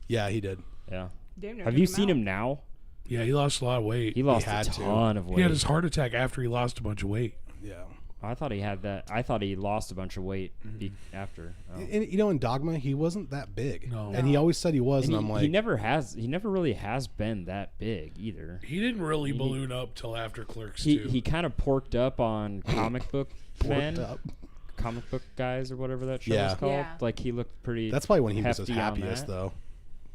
Yeah, he did. Yeah. Damn near Have took you him seen out. him now? Yeah, he lost a lot of weight. He lost had a to. ton of weight. He had his heart attack after he lost a bunch of weight. Yeah. I thought he had that. I thought he lost a bunch of weight after. Oh. And in Dogma, he wasn't that big. No. And he always said he was, and, And I'm like, he never really has been that big either. He didn't really balloon up till after Clerks He 2. he kind of porked up on comic book men, up. comic book guys, or whatever that show Yeah. is called. Yeah. Like he looked pretty. That's probably when he was his hefty on happiest, that. though.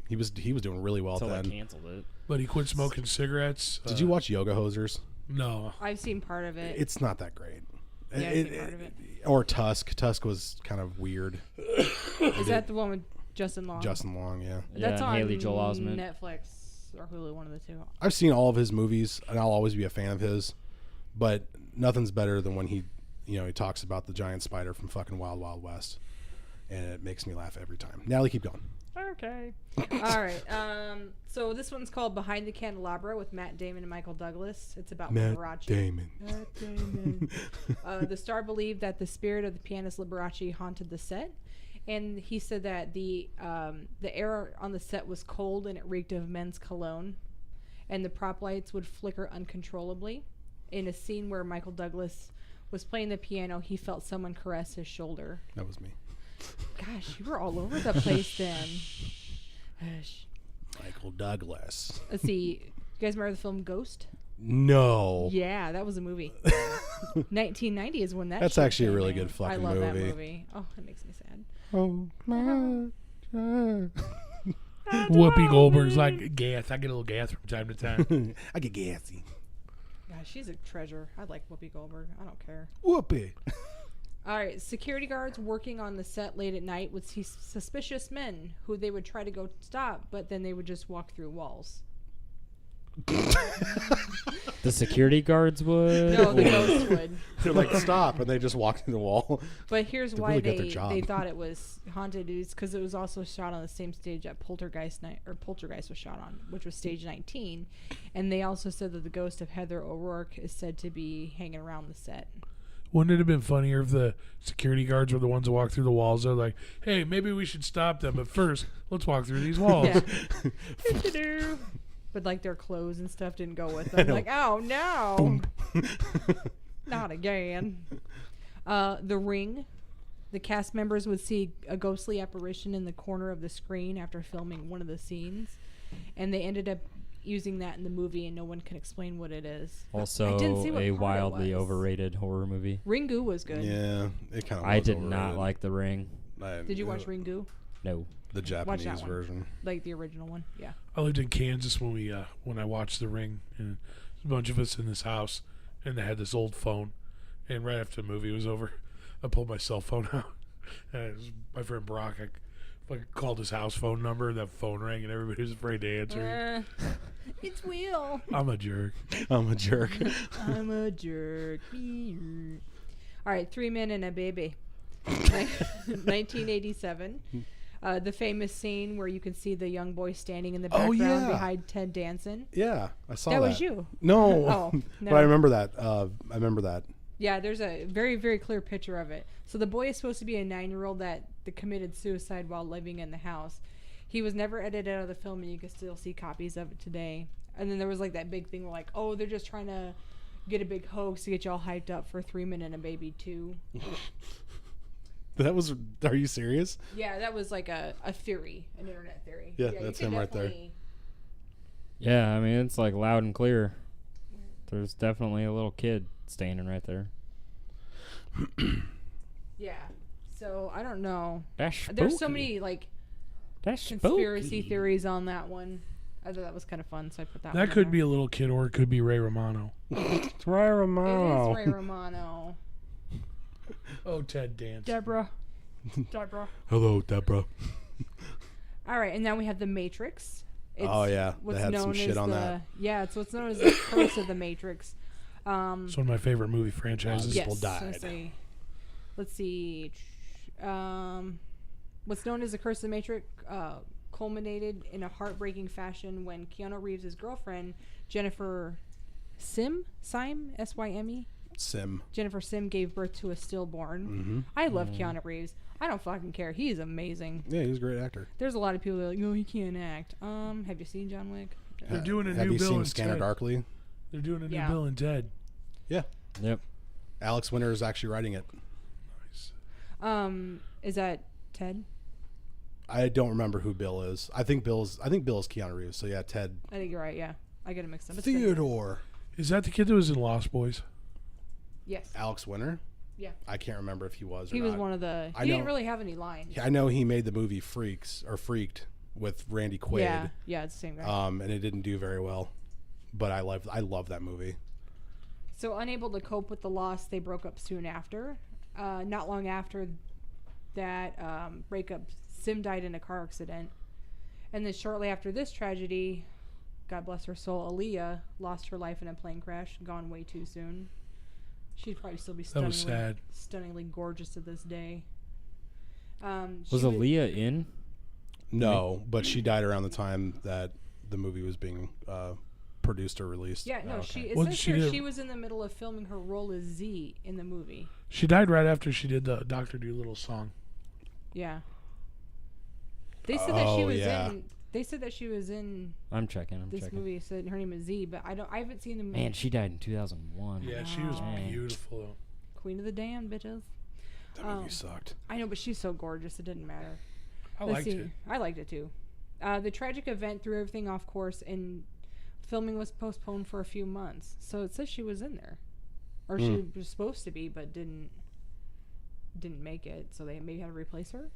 He was doing really well Until then. they canceled it. But he quit smoking cigarettes. Did you watch Yoga Hosers? No. I've seen part of it. It's not that great. Yeah, I've seen part of it. Or Tusk. Tusk was kind of weird. Is that the one with Justin Long? Justin Long, yeah. That's and on Haley Joel Osment. Netflix or Hulu, one of the two. I've seen all of his movies, and I'll always be a fan of his. But nothing's better than when he talks about the giant spider from fucking Wild Wild West, and it makes me laugh every time. Natalie, keep going. Okay. All right. So this one's called Behind the Candelabra with Matt Damon and Michael Douglas. It's about Liberace. Damon. Matt Damon. The star believed that the spirit of the pianist Liberace haunted the set, and he said that the air on the set was cold and it reeked of men's cologne, and the prop lights would flicker uncontrollably. In a scene where Michael Douglas was playing the piano, he felt someone caress his shoulder. That was me. Gosh, you were all over the place then. Gosh. Michael Douglas. Let's see. You guys remember the film Ghost? No. Yeah, that was a movie. 1990 is when that. That's shit actually a came really in. good fucking I love that movie. movie. Oh, it makes me sad. Oh my God. Whoopi Goldberg's like gas. I get a little gas from time to time. I get gassy. Gosh, she's a treasure. I like Whoopi Goldberg. I don't care. Whoopi. All right, security guards working on the set late at night would see suspicious men who they would try to go stop, but then they would just walk through walls. The security guards would. No, the ghosts would. They're like, stop, and they just walk through the wall. But here's They why really got their job. they thought it was haunted is because it was also shot on the same stage that Poltergeist was shot on, which was stage 19, and they also said that the ghost of Heather O'Rourke is said to be hanging around the set. Wouldn't it have been funnier if the security guards were the ones that walk through the walls? They're like, hey, maybe we should stop them, but first, let's walk through these walls. Yeah. But like their clothes and stuff didn't go with them. Like, oh no, not again. The Ring. The cast members would see a ghostly apparition in the corner of the screen after filming one of the scenes, and they ended up using that in the movie, and no one can explain what it is. Also, I didn't see what a part it wildly was. overrated horror movie. Ringu was good. Yeah, it kind of. I did not like The Ring. Did you watch Ringu? No. the Japanese one. version? Like the original one? Yeah. I lived in Kansas when I watched The Ring, and a bunch of us in this house, and they had this old phone, and right after the movie was over, I pulled my cell phone out, and it was my friend Brock. I called his house phone number, and that phone rang, and everybody was afraid to answer. It's Will. I'm a jerk. I'm a jerk. I'm a jerk. All right, 3 Men and a Baby. 1987. The famous scene where you can see the young boy standing in the background behind Ted Danson. Yeah, I saw that. That was you. No. Oh, no. But I remember that. Yeah, there's a very, very clear picture of it. So the boy is supposed to be a 9-year-old that committed suicide while living in the house. He was never edited out of the film, and you can still see copies of it today. And then there was like that big thing where like, oh, they're just trying to get a big hoax to get you all hyped up for 3 Men and a Baby 2. That was. Are you serious? Yeah, that was like a theory, an internet theory. Yeah, you that's can him right there. definitely- Yeah, I mean, it's like loud and clear. There's definitely a little kid standing right there. Yeah. So I don't know. That's There's so spooky. many like That's conspiracy spooky. theories on that one. I thought that was kind of fun, so I put that. That could be a little kid, or it could be Ray Romano. It's Ray It Romano. is Ray Romano. Oh, Ted Danson. Deborah. Hello, Deborah. All right, and now we have the Matrix. It's Oh, yeah. They what's had some known shit as on the, that. Yeah, it's what's known as the curse of the Matrix. It's one of my favorite movie franchises. Yes. people died. so let's see. What's known as the curse of the Matrix culminated in a heartbreaking fashion when Keanu Reeves' girlfriend Jennifer Syme, Syme, Sim. Jennifer Sim gave birth to a stillborn. Mm-hmm. I love Keanu Reeves. I don't fucking care. He's amazing. Yeah, he's a great actor. There's a lot of people that are like, no, he can't act. Have you seen John Wick? They're doing a Have new you Bill seen and Scanner Ted. Darkly? They're doing a new Yeah. Bill and Ted. Yeah. Yep. Alex Winter is actually writing it. Nice. Is that Ted? I don't remember who Bill is. I think Bill's Keanu Reeves. So yeah, Ted. I think you're right. Yeah, I get it mixed up. It's been- Theodore. Is that the kid that was in Lost Boys? Yes. Alex Winter? Yeah. I can't remember if he was or He was not. one of the. I He didn't know- really have any lines. I know he made the movie Freaked with Randy Quaid. Yeah. Yeah, it's the same guy. And it didn't do very well. But I love that movie. So unable to cope with the loss, they broke up soon after. Not long after that breakup, Sim died in a car accident. And then shortly after this tragedy, God bless her soul, Aaliyah lost her life in a plane crash, gone way too soon. She'd probably still be That was sad. stunningly gorgeous to this day. Was Aaliyah in? No, but she died around the time that the movie was being produced or released. Yeah, no, okay. it Well, says she here did- she was in the middle of filming her role as Z in the movie. She died right after she did the Dr. Dolittle song. Yeah. They said that she Oh, was yeah. in. They said that she was in I'm checking. this movie. Said her name is Z, but I haven't seen the movie. Man, she died in 2001. Yeah, she was Wow. beautiful though. Queen of the Damned, bitches. That movie sucked. I know, but she's so gorgeous. It didn't matter. I Let's liked see. it. I liked it too. The tragic event threw everything off course, and filming was postponed for a few months. So it says she was in there, or she was supposed to be, but didn't make it. So they maybe had to replace her.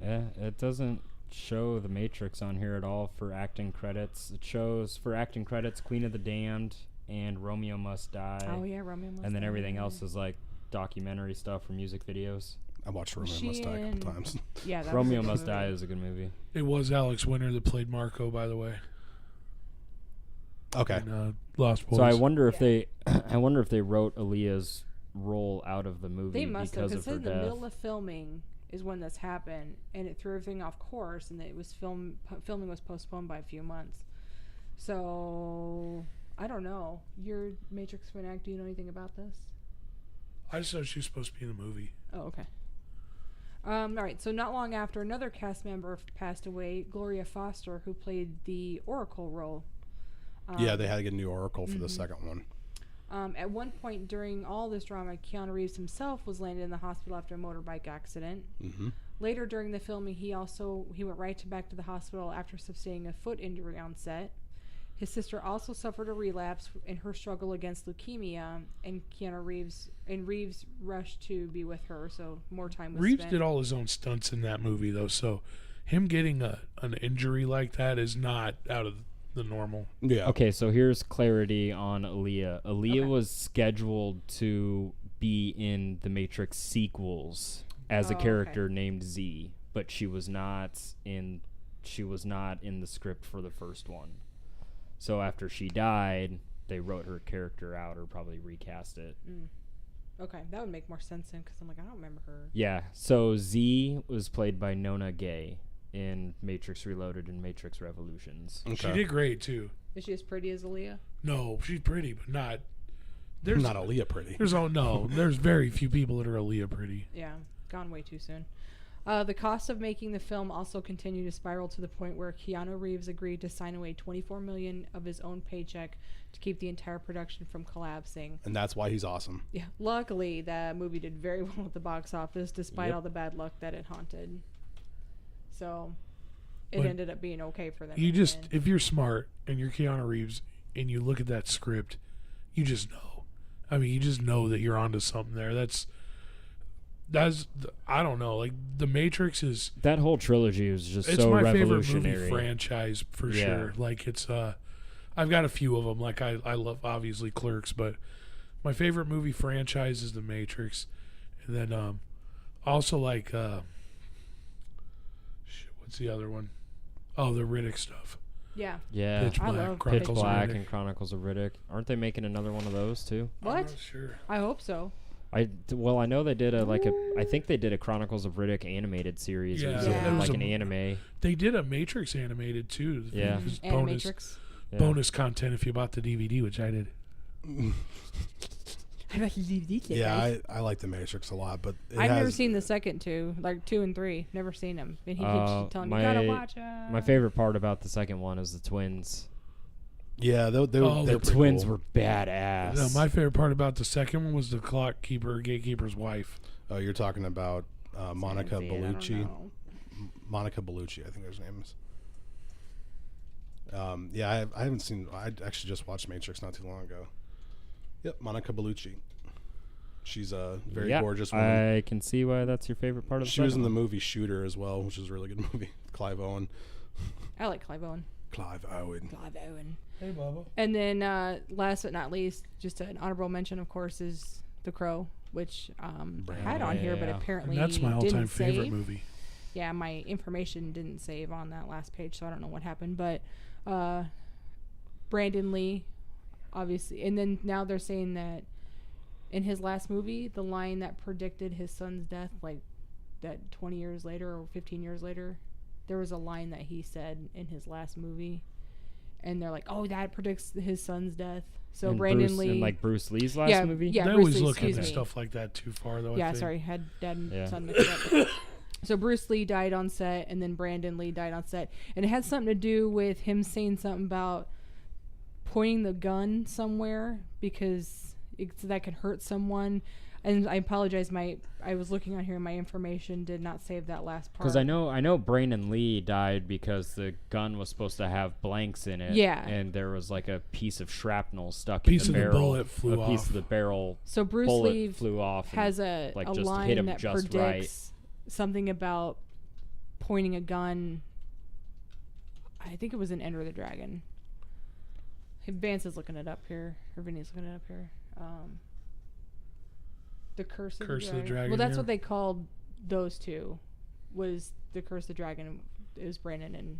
Yeah, it doesn't show the Matrix on here at all for acting credits. It shows for acting credits Queen of the Damned and Romeo Must Die. Oh yeah, Romeo Must And then Die, everything yeah. else is like documentary stuff or music videos. I watched Romeo She Must Die a and- couple times. Yeah, that Romeo was a good Must Die movie. is a good movie. It was Alex Winter that played Marco, by the way. Okay. In, Lost Boys. So I wonder if Yeah. they wrote Aaliyah's role out of the movie They must have, because of because her in the death. middle of filming is when this happened, and it threw everything off course, and it was filming was postponed by a few months. So I don't know. Your Matrix fanatic, do you know anything about this? I just thought she was supposed to be in the movie. Oh, okay. All right. So not long after, another cast member passed away, Gloria Foster, who played the Oracle role. Yeah, they had to get a new Oracle for the second one. At one point during all this drama, Keanu Reeves himself was landed in the hospital after a motorbike accident. Mm-hmm. Later during the filming, he went back to the hospital after sustaining a foot injury on set. His sister also suffered a relapse in her struggle against leukemia, and Reeves rushed to be with her, so more time was Reeves spent. did all his own stunts in that movie, though, so him getting an injury like that is not out of the normal. Yeah. Okay, so here's clarity on Aaliyah. Aaliyah Okay. was scheduled to be in the Matrix sequels as a Oh, okay. character named Z, but she was not in the script for the first one. So after she died, they wrote her character out or probably recast it. Okay, that would make more sense then, because I'm like, I don't remember her. Yeah, so Z was played by Nona Gay in Matrix Reloaded and Matrix Revolutions. She did great, too. Is she as pretty as Aaliyah? No, she's pretty, but not... There's not Aaliyah pretty. There's very few people that are Aaliyah pretty. Yeah, gone way too soon. The cost of making the film also continued to spiral to the point where Keanu Reeves agreed to sign away $24 million of his own paycheck to keep the entire production from collapsing. And that's why he's awesome. Yeah, luckily that movie did very well at the box office, despite Yep. all the bad luck that it haunted. So it But ended up being okay for them. You in the just, end. if you're smart and you're Keanu Reeves and you look at that script, you just know. I mean, you just know that you're onto something there. That's I don't know. Like The Matrix is, That whole trilogy was just it's so my favorite revolutionary. movie franchise for Yeah. sure. Like it's I've got a few of them. Like I love obviously Clerks, but my favorite movie franchise is The Matrix, and then also like what's the other one? Oh, the Riddick stuff. Yeah. Yeah, Pitch I Black, love Pitch Chronicles of Black Riddick. and Chronicles of Riddick. Aren't they making another one of those too? I'm What? not sure. I hope so. I know they did I think they did a Chronicles of Riddick animated series. It Yeah, was that was like an a- anime. They did a Matrix animated too. Yeah. It was And bonus Matrix. Yeah. bonus content if you bought the DVD, which I did. I watched the DVD kit, Yeah, guys. I like The Matrix a lot, but I've never seen the second two, like 2 and 3. Never seen them. And he keeps telling me, you gotta watch them. My favorite part about the second one is the twins. Yeah, Oh, they're The twins cool. were badass. No, my favorite part about the second one was the clock keeper, gatekeeper's wife. Oh, you're talking about Monica See it, I don't Bellucci. know. Monica Bellucci, I think her name is. Yeah, I haven't seen. I actually just watched Matrix not too long ago. Yep, Monica Bellucci. She's a very gorgeous woman. I can see why that's your favorite part of the She was in the second movie Shooter as well, which is a really good movie. Clive Owen. I like Clive Owen. Clive Owen. Hey, Bubba. And then last but not least, just an honorable mention, of course, is The Crow, which I had on here, but Yeah. apparently And that's my all-time didn't favorite save. movie. Yeah, my information didn't save on that last page, so I don't know what happened. But Brandon Lee, obviously, and then now they're saying that in his last movie, the line that predicted his son's death, like that 20 years later or 15 years later, there was a line that he said in his last movie, and they're like, "Oh, that predicts his son's death." So And Brandon Lee, in like Bruce Lee's last movie. Yeah, They Bruce always Lee, look at excuse me. stuff like that too far, though. Yeah, I think. sorry, had dad and Yeah. son mixed up. So Bruce Lee died on set, and then Brandon Lee died on set, and it had something to do with him saying something about pointing the gun somewhere because that could hurt someone. And I apologize, I was looking on here, and my information did not save that last part. Because I know Brandon Lee died because the gun was supposed to have blanks in it. Yeah. And there was like a piece of shrapnel stuck Piece in the of the barrel. bullet flew a piece off. of the barrel So Bruce bullet Lee flew off. has and, a just hit line him that just predicts something about pointing a gun. I think it was in Enter the Dragon. Vance is looking it up here. Or Vinny's looking it up here. The Curse of the Dragon. Well, that's yeah. what they called those two. Was the Curse of the Dragon. It was Brandon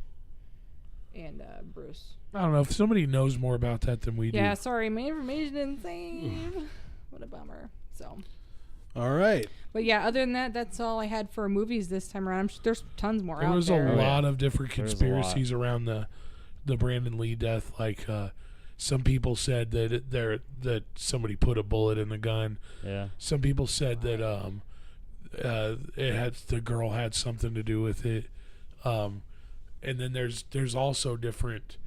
and Bruce. I don't know if somebody knows more about that than we do. Yeah, sorry, my information didn't save. What a bummer. So. All right. But yeah, other than that, that's all I had for movies this time around. There's tons more There out was there. a lot of different There's a conspiracies around the Brandon Lee death. Like some people said that somebody put a bullet in the gun. Yeah. Some people said that the girl had something to do with it. And then there's also different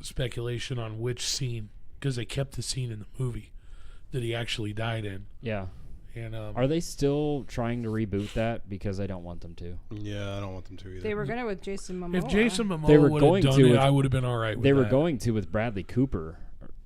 speculation on which scene, because they kept the scene in the movie that he actually died in. Yeah. And Are they still trying to reboot that? Because I don't want them to. Yeah, I don't want them to either. They were gonna with Jason Momoa. if Jason They Momoa were would have going done to it, with- I would have been all right with They were that. going to with Bradley Cooper.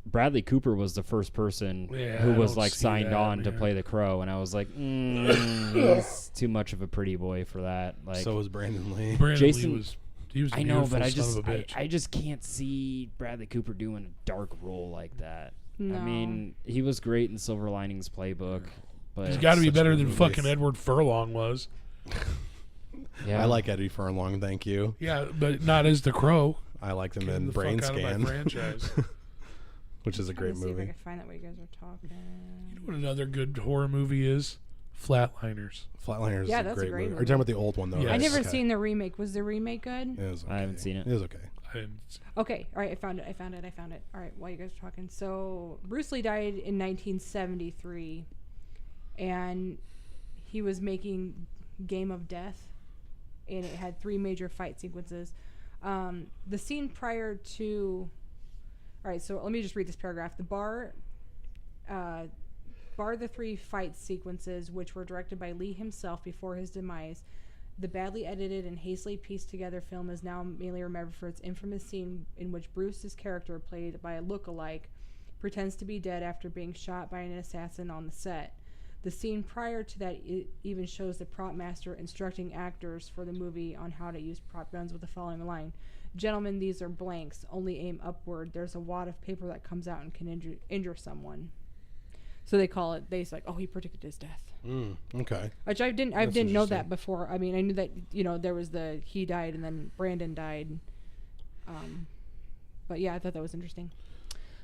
Bradley Cooper was the first person Yeah, who I was don't like see signed that, on to man. play the Crow, and I was like, he's too much of a pretty boy for that. Like, So was Brandon Lee. Brandon Jason- Lee was he was a I know, beautiful but I son just of a bitch. I just can't see Bradley Cooper doing a dark role like that. No. I mean, he was great in Silver Linings Playbook, but He's got to be such better good than movies. fucking Edward Furlong was. yeah, I like Eddie Furlong, thank you. Yeah, but not as the Crow. I like them Get in the Brain fuck out of my Scan, franchise. which is a great Let's see if I movie. can find that while you guys are talking. You know what another good horror movie is? Flatliners. Flatliners Yeah, is a that's a great great movie. Are movie. you talking about the old one though? Yes. I right? never Okay. seen the remake. Was the remake good? It was okay. I haven't seen it. It was okay. I didn't see- Okay, all right, I found it. All right, while you guys are talking. So, Bruce Lee died in 1973, and he was making Game of Death, and it had 3 major fight sequences. The scene prior to... All right, so let me just read this paragraph. The bar the 3 fight sequences, which were directed by Lee himself before his demise. The badly edited and hastily pieced together film is now mainly remembered for its infamous scene in which Bruce's character, played by a look-alike, pretends to be dead after being shot by an assassin on the set. The scene prior to that even shows the prop master instructing actors for the movie on how to use prop guns with the following line: "Gentlemen, these are blanks. Only aim upward. There's a wad of paper that comes out and can injure someone." So they call it. They say, "Oh, he predicted his death." Okay. Which I didn't That's know interesting. that before. I mean, I knew that there was he died and then Brandon died. But yeah, I thought that was interesting.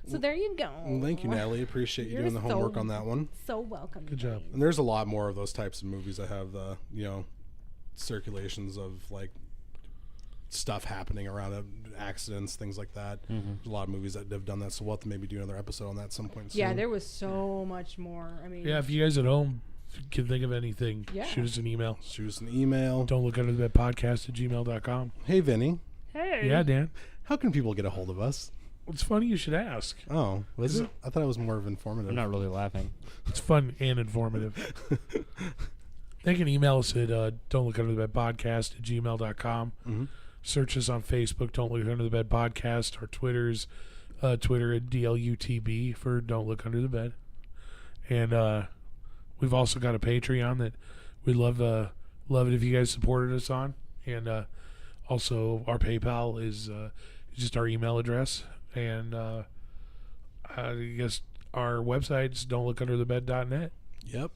So there you go. Well, thank you, Natalie. Appreciate you You're doing the homework on that one. So welcome. Good job. And there's a lot more of those types of movies that have the circulations of like stuff happening around accidents, things like that. There's a lot of movies that have done that, so we'll have to maybe do another episode on that at some point soon. Yeah, there was so much more. I mean, Yeah, if you guys at home can think of anything, Yeah. shoot us an email. Shoot us an email. Don't look under the bed podcast at gmail.com. Hey, Vinny, hey. Yeah, Dan. how can people get a hold of us? It's funny you should ask. Oh, was it? I thought it was more of informative. I'm not really laughing. It's fun and informative. They can email us at don't look under the bed podcast at gmail.com. Mm-hmm. Search us on Facebook, Don't Look Under the Bed Podcast. Our Twitter's Twitter at DLUTB for Don't Look Under the Bed. And we've also got a Patreon that we'd love it if you guys supported us on. And also our PayPal is just our email address. And I guess our website's don'tlookunderthebed.net. Yep.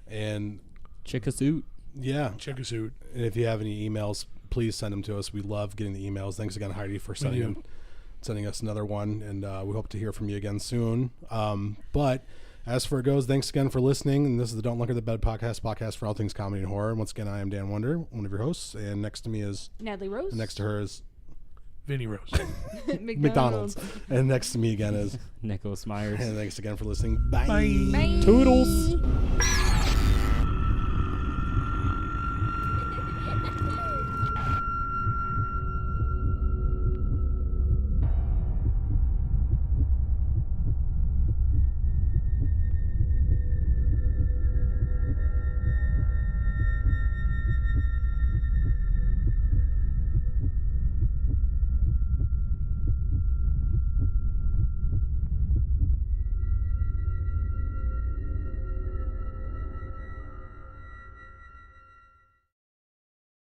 And Chick a suit. yeah, Check us out. and if you have any emails, please send them to us. We love getting the emails. Thanks again, Heidi, for sending us another one, and we hope to hear from you again soon. But as for it goes, thanks again for listening. And this is the Don't Look at the Bed podcast for all things comedy and horror. And once again, I am Dan Wonder, one of your hosts, and next to me is Natalie Rose. and next to her is Vinny Rose. McDonald's, and next to me again is Nicholas Myers. and thanks again for listening. Bye. Bye. Bye. Toodles.